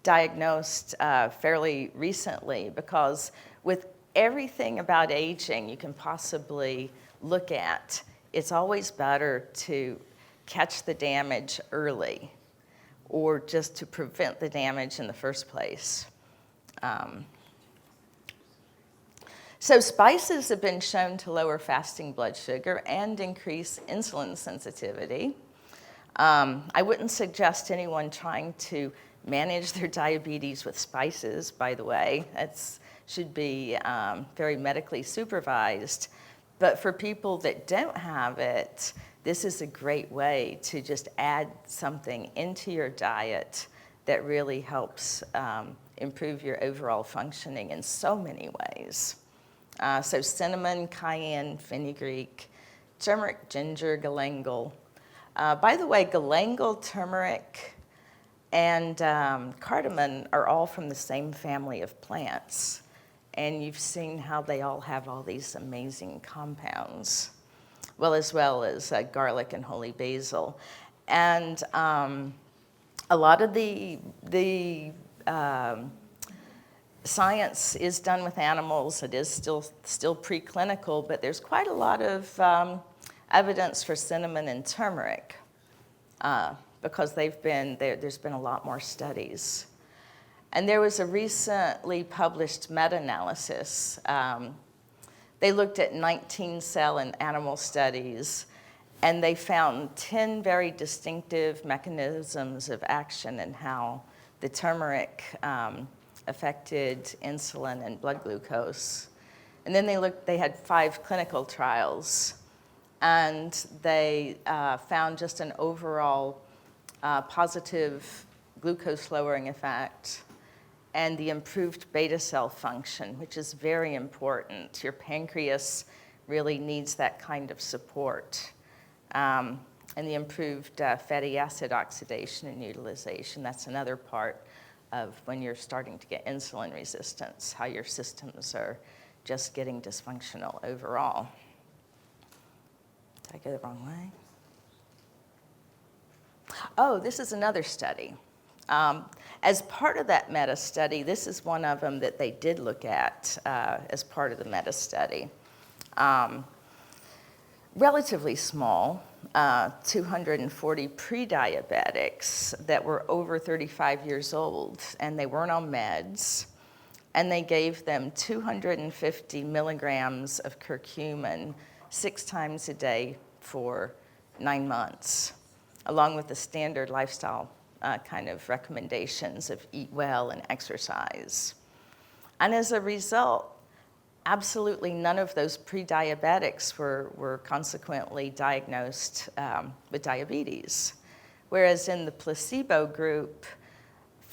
diagnosed fairly recently, because with everything about aging you can possibly look at, it's always better to catch the damage early or just to prevent the damage in the first place. So spices have been shown to lower fasting blood sugar and increase insulin sensitivity. I wouldn't suggest anyone trying to manage their diabetes with spices, by the way. That should be very medically supervised. But for people that don't have it, this is a great way to just add something into your diet that really helps improve your overall functioning in so many ways. So cinnamon, cayenne, fenugreek, turmeric, ginger, galangal. By the way, galangal, turmeric, and cardamom are all from the same family of plants. And you've seen how they all have all these amazing compounds, as well as garlic and holy basil. And a lot of the science is done with animals. It is still preclinical, but there's quite a lot of evidence for cinnamon and turmeric because there's been a lot more studies. And there was a recently published meta-analysis. They looked at 19 cell and animal studies, and they found 10 very distinctive mechanisms of action and how the turmeric affected insulin and blood glucose. And then they had 5 clinical trials, and they found just an overall positive glucose-lowering effect and the improved beta cell function, which is very important. Your pancreas really needs that kind of support. And the improved fatty acid oxidation and utilization, that's another part of when you're starting to get insulin resistance, how your systems are just getting dysfunctional overall. Did I go the wrong way? Oh, this is another study. As part of that meta-study, this is one of them that they did look at as part of the meta-study. Relatively small, 240 pre-diabetics that were over 35 years old, and they weren't on meds, and they gave them 250 milligrams of curcumin 6 times a day for 9 months, along with the standard lifestyle kind of recommendations of eat well and exercise. And as a result, absolutely none of those pre-diabetics were consequently diagnosed with diabetes. Whereas in the placebo group,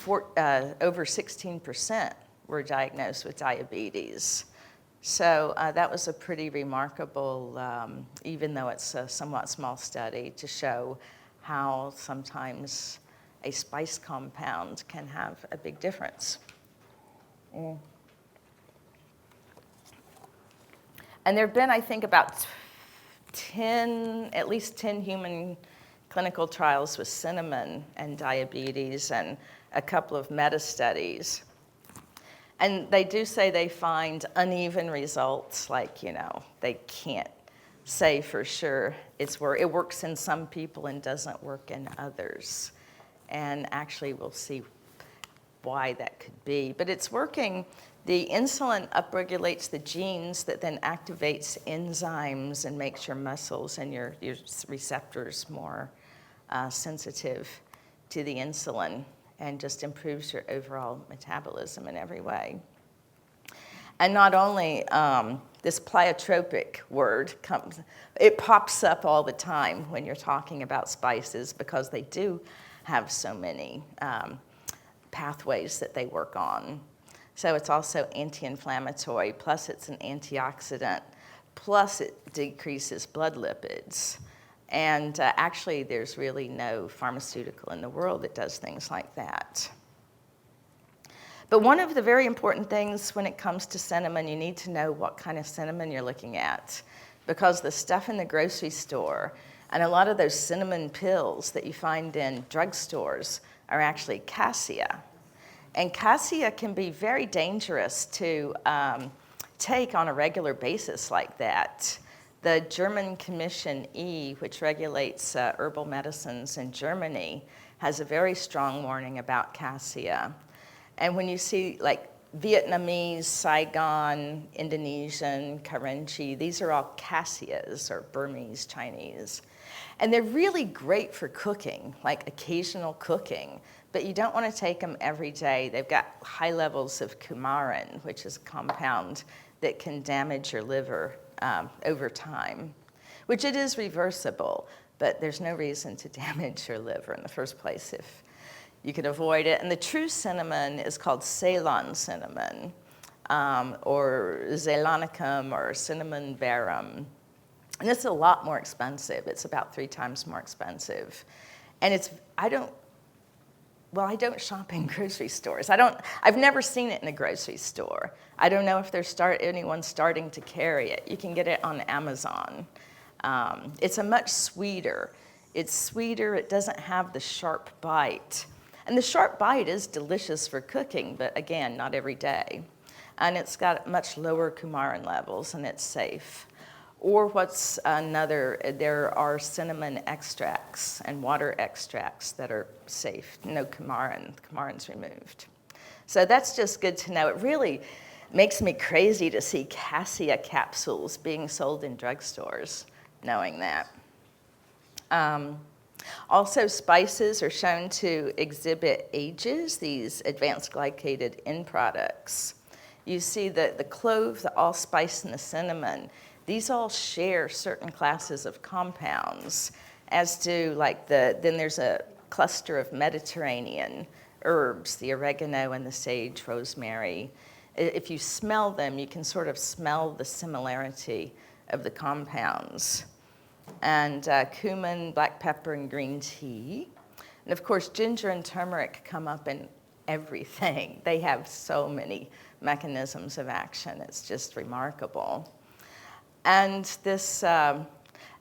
over 16% were diagnosed with diabetes. So that was a pretty remarkable, even though it's a somewhat small study, to show how sometimes a spice compound can have a big difference. And there have been, I think, about at least 10 human clinical trials with cinnamon and diabetes and a couple of meta-studies. And they do say they find uneven results, like, they can't say for sure it works in some people and doesn't work in others. And actually, we'll see why that could be. But it's working. The insulin upregulates the genes that then activates enzymes and makes your muscles and your receptors more sensitive to the insulin and just improves your overall metabolism in every way. And not only this pleiotropic word it pops up all the time when you're talking about spices because they do have so many pathways that they work on. So it's also anti-inflammatory, plus it's an antioxidant, plus it decreases blood lipids. And actually, there's really no pharmaceutical in the world that does things like that. But one of the very important things when it comes to cinnamon, you need to know what kind of cinnamon you're looking at, because the stuff in the grocery store and a lot of those cinnamon pills that you find in drugstores are actually cassia. And cassia can be very dangerous to take on a regular basis like that. The German Commission E, which regulates herbal medicines in Germany, has a very strong warning about cassia. And when you see like Vietnamese, Saigon, Indonesian, Kerinchi, these are all cassias, or Burmese Chinese. And they're really great for cooking, like occasional cooking, but you don't want to take them every day. They've got high levels of coumarin, which is a compound that can damage your liver over time, which it is reversible, but there's no reason to damage your liver in the first place if you can avoid it. And the true cinnamon is called Ceylon cinnamon, or Zeylanicum, or cinnamon verum. And it's a lot more expensive. It's about 3 times more expensive. And I don't shop in grocery stores. I've never seen it in a grocery store. I don't know if anyone's starting to carry it. You can get it on Amazon. It's a much sweeter. It's sweeter, it doesn't have the sharp bite. And the sharp bite is delicious for cooking, but again, not every day. And it's got much lower coumarin levels, and it's safe. Or what's another, there are cinnamon extracts and water extracts that are safe. No coumarin, coumarin's removed. So that's just good to know. It really makes me crazy to see cassia capsules being sold in drugstores, knowing that. Also, spices are shown to exhibit ages, these advanced glycated end products. You see that the clove, the allspice, and the cinnamon, these all share certain classes of compounds, as do then there's a cluster of Mediterranean herbs, the oregano and the sage, rosemary. If you smell them, you can sort of smell the similarity of the compounds. And cumin, black pepper, and green tea. And of course, ginger and turmeric come up in everything. They have so many mechanisms of action. It's just remarkable. And this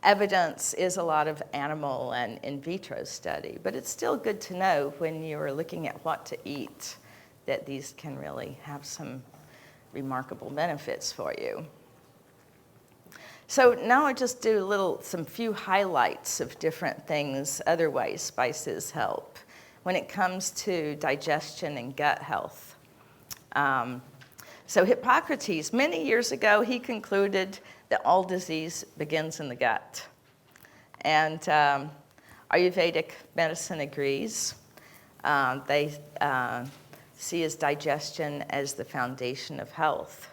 evidence is a lot of animal and in vitro study, but it's still good to know when you're looking at what to eat that these can really have some remarkable benefits for you. So now I just do some few highlights of different things, other ways spices help when it comes to digestion and gut health. So Hippocrates, many years ago, he concluded that all disease begins in the gut. And Ayurvedic medicine agrees. They see his digestion as the foundation of health.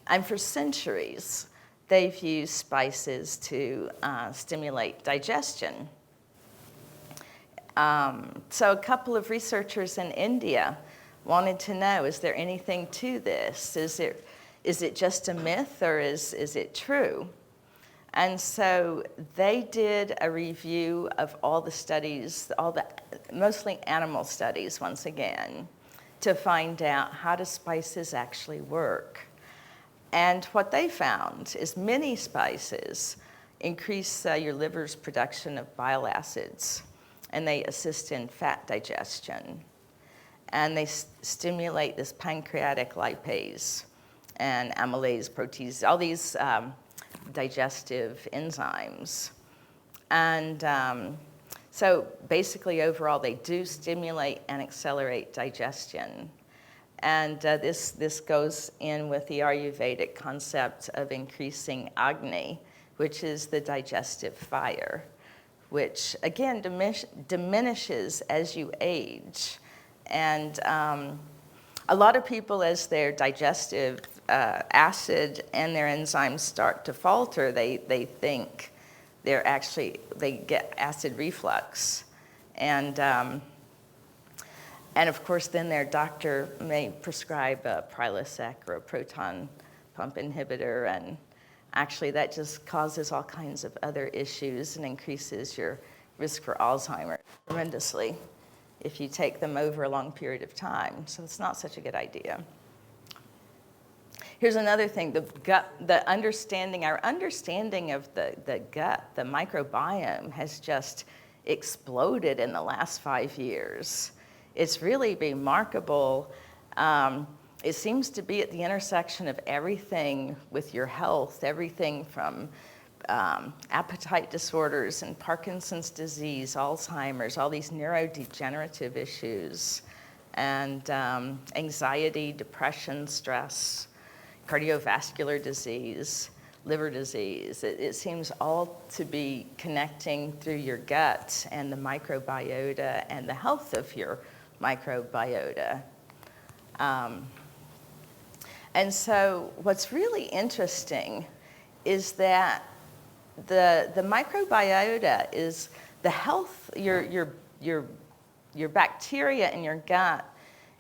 And for centuries, they've used spices to stimulate digestion. So a couple of researchers in India wanted to know, is there anything to this? Is it just a myth, or is it true? And so they did a review of all the studies, mostly animal studies once again, to find out how do spices actually work. And what they found is many spices increase your liver's production of bile acids, and they assist in fat digestion. And they stimulate this pancreatic lipase and amylase, protease, all these digestive enzymes. And so basically overall, they do stimulate and accelerate digestion. And this goes in with the Ayurvedic concept of increasing Agni, which is the digestive fire, which again diminishes as you age. And a lot of people, as their digestive acid and their enzymes start to falter, they think they get acid reflux. And of course, then their doctor may prescribe a Prilosec or a proton pump inhibitor, and actually that just causes all kinds of other issues and increases your risk for Alzheimer's tremendously if you take them over a long period of time. So it's not such a good idea. Here's another thing, our understanding of the gut, the microbiome, has just exploded in the last 5 years. It's really remarkable. It seems to be at the intersection of everything with your health, everything from appetite disorders and Parkinson's disease, Alzheimer's, all these neurodegenerative issues, and anxiety, depression, stress, cardiovascular disease, liver disease. It seems all to be connecting through your gut and the microbiota and the health of your microbiota. And so what's really interesting is that the microbiota is the health, your bacteria in your gut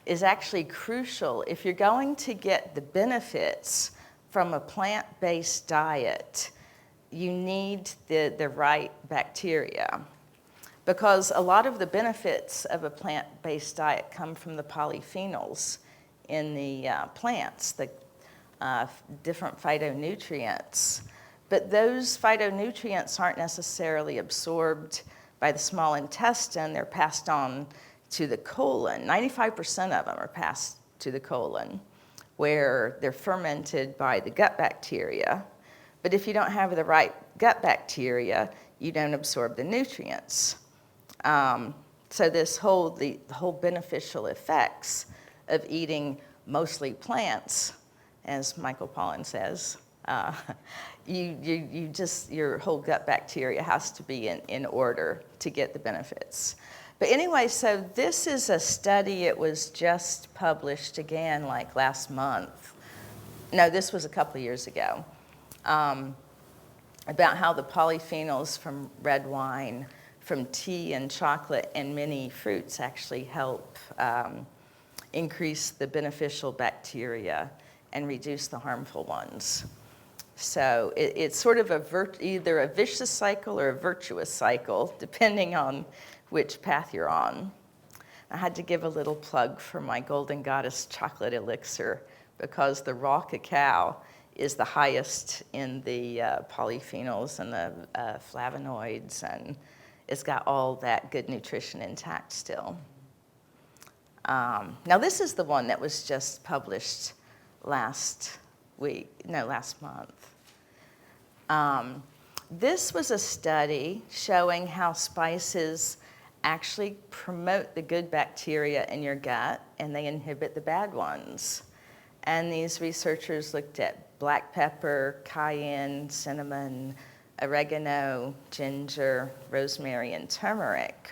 is actually crucial. If you're going to get the benefits from a plant-based diet, you need the right bacteria, because a lot of the benefits of a plant-based diet come from the polyphenols in the plants, the different phytonutrients. But those phytonutrients aren't necessarily absorbed by the small intestine. They're passed on to the colon. 95% of them are passed to the colon, where they're fermented by the gut bacteria. But if you don't have the right gut bacteria, you don't absorb the nutrients. So the whole beneficial effects of eating mostly plants, as Michael Pollan says, your whole gut bacteria has to be in order to get the benefits. But anyway, so this is a study. It was just published again like last month. No, this was a couple of years ago, about how the polyphenols from red wine, from tea and chocolate and many fruits actually help increase the beneficial bacteria and reduce the harmful ones. So it's sort of either a vicious cycle or a virtuous cycle, depending on which path you're on. I had to give a little plug for my Golden Goddess chocolate elixir, because the raw cacao is the highest in the polyphenols and the flavonoids, and it's got all that good nutrition intact still. Now this is the one that was just published last month. This was a study showing how spices actually promote the good bacteria in your gut, and they inhibit the bad ones. And these researchers looked at black pepper, cayenne, cinnamon, oregano, ginger, rosemary, and turmeric,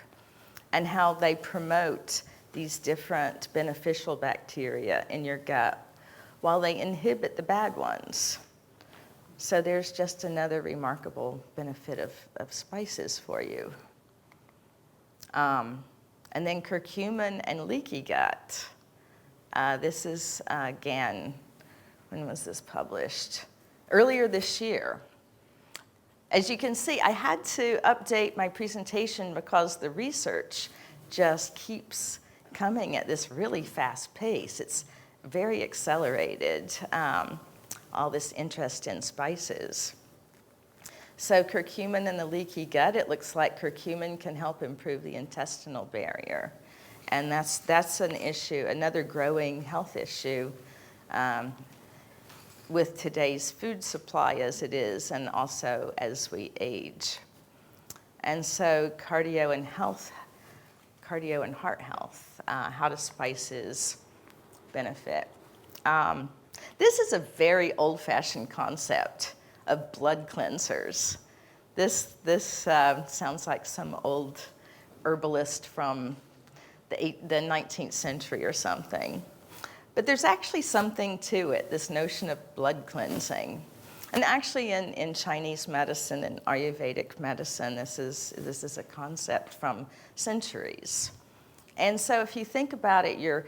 and how they promote these different beneficial bacteria in your gut while they inhibit the bad ones. So there's just another remarkable benefit of spices for you. And then curcumin and leaky gut. This is, again, when was this published? Earlier this year. As you can see, I had to update my presentation because the research just keeps coming at this really fast pace. It's very accelerated, all this interest in spices. So curcumin and the leaky gut, it looks like curcumin can help improve the intestinal barrier. And that's an issue, another growing health issue with today's food supply as it is, and also as we age. And so cardio and heart health, how do spices benefit? This is a very old-fashioned concept of blood cleansers. This sounds like some old herbalist from the 19th century or something. But there's actually something to it, this notion of blood cleansing. And actually in Chinese medicine and Ayurvedic medicine, this is a concept from centuries. And so if you think about it, your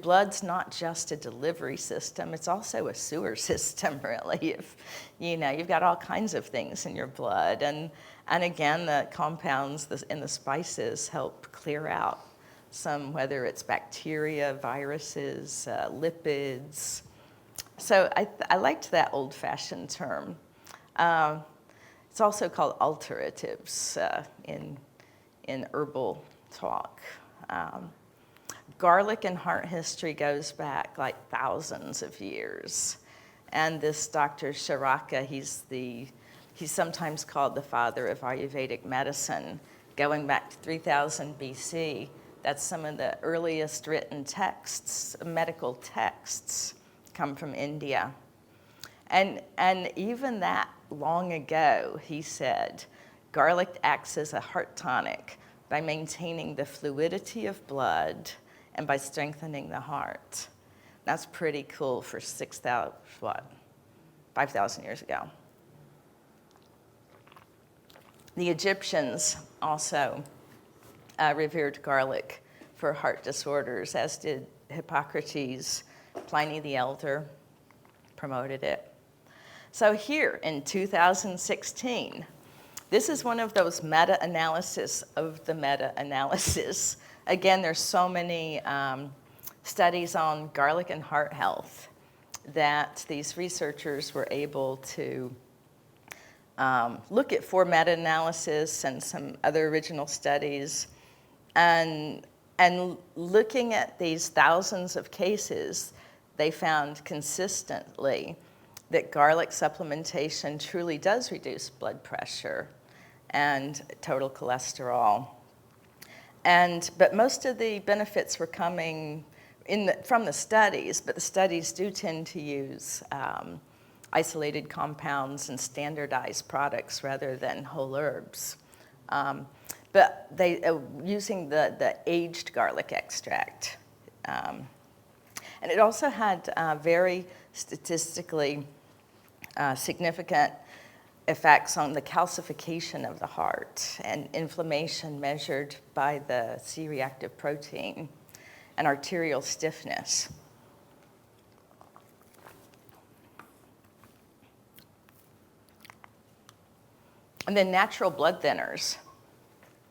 blood's not just a delivery system, it's also a sewer system, really. If, you've got all kinds of things in your blood. And again, the compounds in the spices help clear out some, whether it's bacteria, viruses, lipids. So I liked that old-fashioned term. It's also called alteratives in herbal talk. Garlic and heart history goes back like thousands of years. And this Dr. Charaka, he's sometimes called the father of Ayurvedic medicine, going back to 3000 BC. That's some of the earliest written texts, medical texts, come from India. And even that long ago, he said, garlic acts as a heart tonic by maintaining the fluidity of blood and by strengthening the heart. That's pretty cool for 5,000 years ago. The Egyptians also revered garlic for heart disorders, as did Hippocrates. Pliny the Elder promoted it. So here in 2016, this is one of those meta-analysis of the meta-analysis. Again, there's so many studies on garlic and heart health that these researchers were able to look at for meta-analysis and some other original studies. And And looking at these thousands of cases, they found consistently that garlic supplementation truly does reduce blood pressure and total cholesterol. But most of the benefits were coming from the studies, but the studies do tend to use isolated compounds and standardized products rather than whole herbs. But they using the aged garlic extract. And it also had very statistically significant effects on the calcification of the heart and inflammation measured by the C-reactive protein and arterial stiffness. And then natural blood thinners,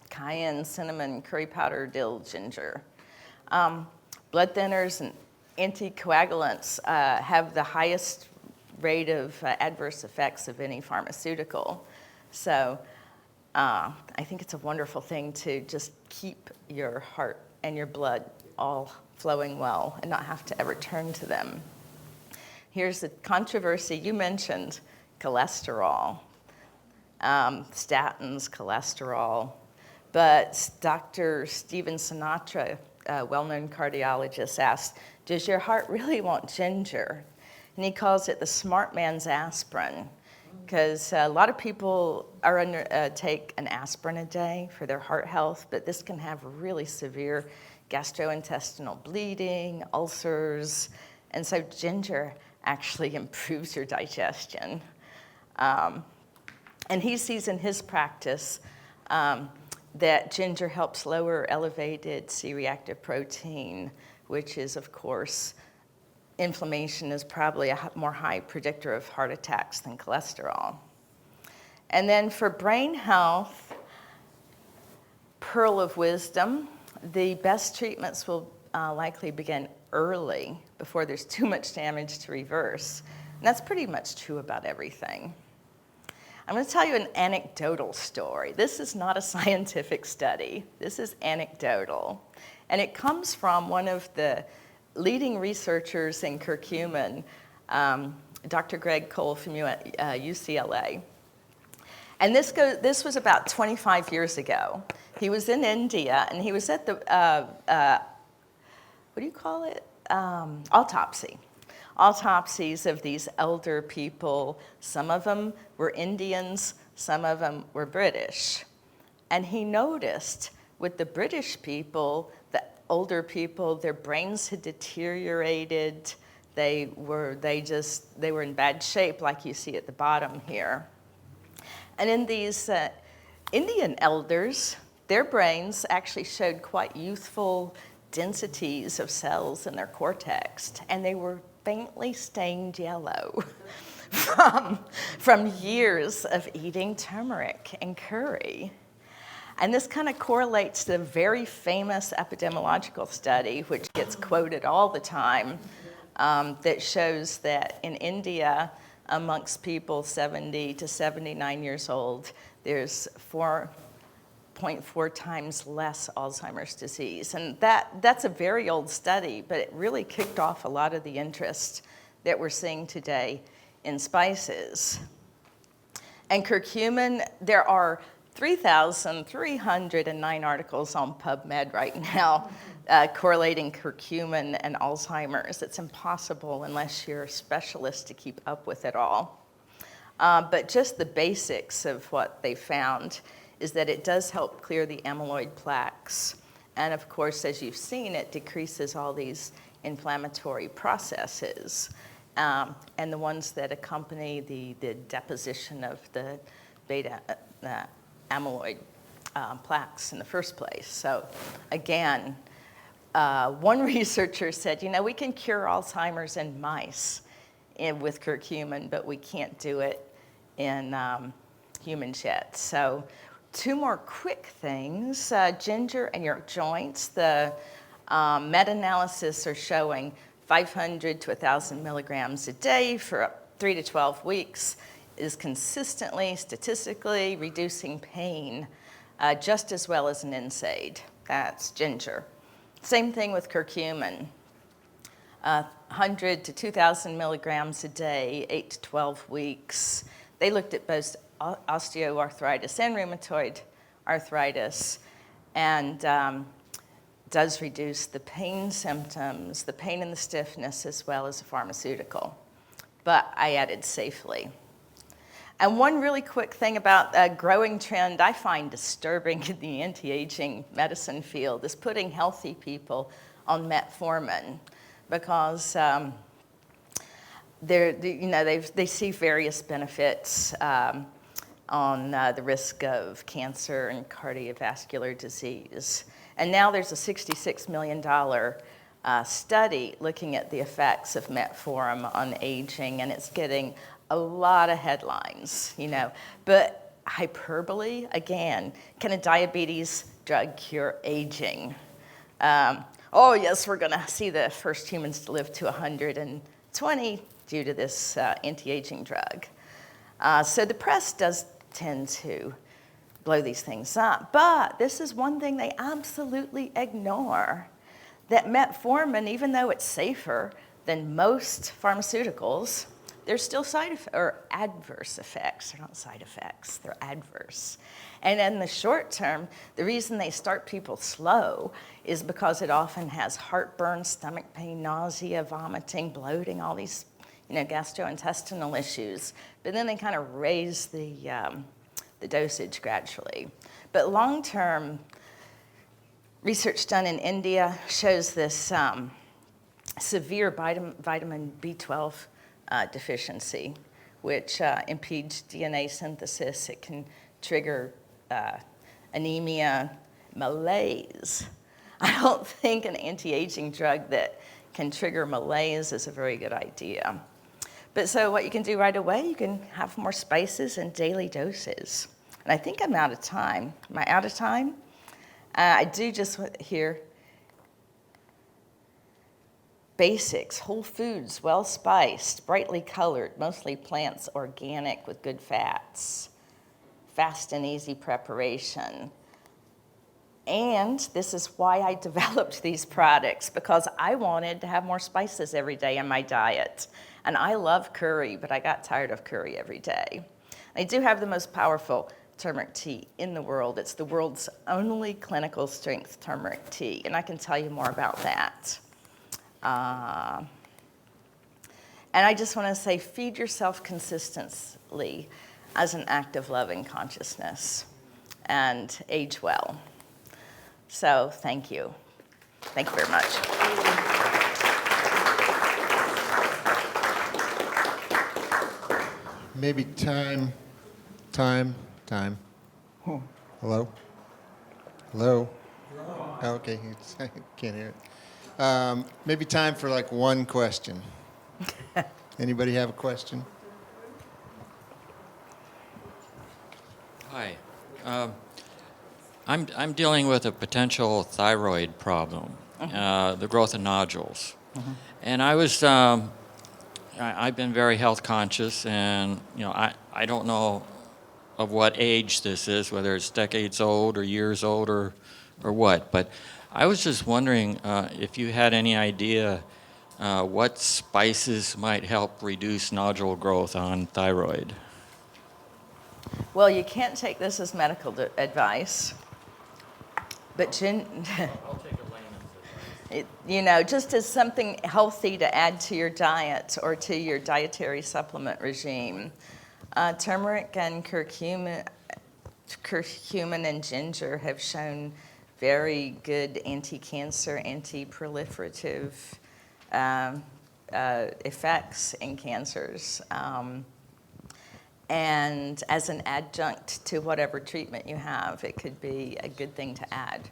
cayenne, cinnamon, curry powder, dill, ginger. Blood thinners and anticoagulants have the highest rate of adverse effects of any pharmaceutical. So I think it's a wonderful thing to just keep your heart and your blood all flowing well and not have to ever turn to them. Here's the controversy you mentioned, cholesterol. Statins, cholesterol. But Dr. Stephen Sinatra, a well-known cardiologist, asked, does your heart really want ginger? And he calls it the smart man's aspirin, because a lot of people take an aspirin a day for their heart health, but this can have really severe gastrointestinal bleeding, ulcers, and so ginger actually improves your digestion. And he sees in his practice that ginger helps lower elevated C-reactive protein, which is, of course, inflammation is probably a more high predictor of heart attacks than cholesterol. And then for brain health, pearl of wisdom, the best treatments will likely begin early before there's too much damage to reverse. And that's pretty much true about everything. I'm going to tell you an anecdotal story. This is not a scientific study. This is anecdotal. And it comes from one of the leading researchers in curcumin, Dr. Greg Cole from UCLA. And this was about 25 years ago. He was in India, and he was at the, what do you call it? Autopsies of these elder people. Some of them were Indians, some of them were British. And he noticed with the British people, the older people, their brains had deteriorated. They were in bad shape, like you see at the bottom here. And in these Indian elders, their brains actually showed quite youthful densities of cells in their cortex, and they were faintly stained yellow from years of eating turmeric and curry. And this kind of correlates to the very famous epidemiological study, which gets quoted all the time, that shows that in India, amongst people 70 to 79 years old, there's 4.4 times less Alzheimer's disease. And that's a very old study, but it really kicked off a lot of the interest that we're seeing today in spices. And curcumin, there are 3,309 articles on PubMed right now correlating curcumin and Alzheimer's. It's impossible unless you're a specialist to keep up with it all. But just the basics of what they found is that it does help clear the amyloid plaques. And of course, as you've seen, it decreases all these inflammatory processes and the ones that accompany the deposition of the beta amyloid plaques in the first place. So again, one researcher said, we can cure Alzheimer's in mice with curcumin, but we can't do it in humans yet. So 2 more quick things. Ginger and your joints. The meta-analysis are showing 500 to 1,000 milligrams a day for 3 to 12 weeks is consistently, statistically reducing pain just as well as an NSAID. That's ginger. Same thing with curcumin. 100 to 2,000 milligrams a day, 8 to 12 weeks. They looked at both osteoarthritis and rheumatoid arthritis, and does reduce the pain symptoms, the pain and the stiffness, as well as a pharmaceutical. But I added safely. And one really quick thing about a growing trend I find disturbing in the anti-aging medicine field is putting healthy people on metformin, because they see various benefits on the risk of cancer and cardiovascular disease. And now there's a $66 million study looking at the effects of metformin on aging, and it's getting a lot of headlines, But hyperbole, again, can a diabetes drug cure aging? Oh, yes, we're going to see the first humans to live to 120 due to this anti-aging drug. So the press does tend to blow these things up. But this is one thing they absolutely ignore, that metformin, even though it's safer than most pharmaceuticals, there's still adverse effects. They're not side effects, they're adverse. And in the short term, the reason they start people slow is because it often has heartburn, stomach pain, nausea, vomiting, bloating, all these gastrointestinal issues. But then they kind of raise the dosage gradually. But long-term research done in India shows this severe vitamin B12 deficiency, which impedes DNA synthesis. It can trigger anemia, malaise. I don't think an anti-aging drug that can trigger malaise is a very good idea. But so what you can do right away, you can have more spices and daily doses. And I think I'm out of time. Am I out of time? I do just here. Basics, whole foods, well spiced, brightly colored, mostly plants, organic with good fats. Fast and easy preparation. And this is why I developed these products, because I wanted to have more spices every day in my diet. And I love curry, but I got tired of curry every day. I do have the most powerful turmeric tea in the world. It's the world's only clinical strength turmeric tea, and I can tell you more about that. And I just want to say, feed yourself consistently as an act of loving consciousness, and age well. So thank you. Thank you very much. Maybe time. Hello? Hello? Oh, okay, I can't hear it. Maybe time for like one question. Anybody have a question? Hi. I'm dealing with a potential thyroid problem, the growth of nodules. And I've been very health conscious, and I don't know of what age this is, whether it's decades old or years old or what. But I was just wondering if you had any idea what spices might help reduce nodule growth on thyroid. Well, you can't take this as medical advice, but I'll take a layman's advice. just as something healthy to add to your diet or to your dietary supplement regime. Turmeric and curcumin and ginger have shown very good anti-cancer, anti-proliferative effects in cancers. And as an adjunct to whatever treatment you have, it could be a good thing to add.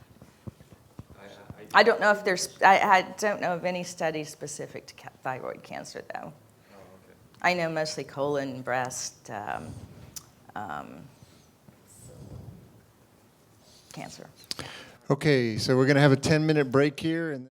I don't know if I don't know of any studies specific to thyroid cancer, though. Oh, okay. I know mostly colon, breast, cancer. Okay, so we're going to have a 10-minute break here. And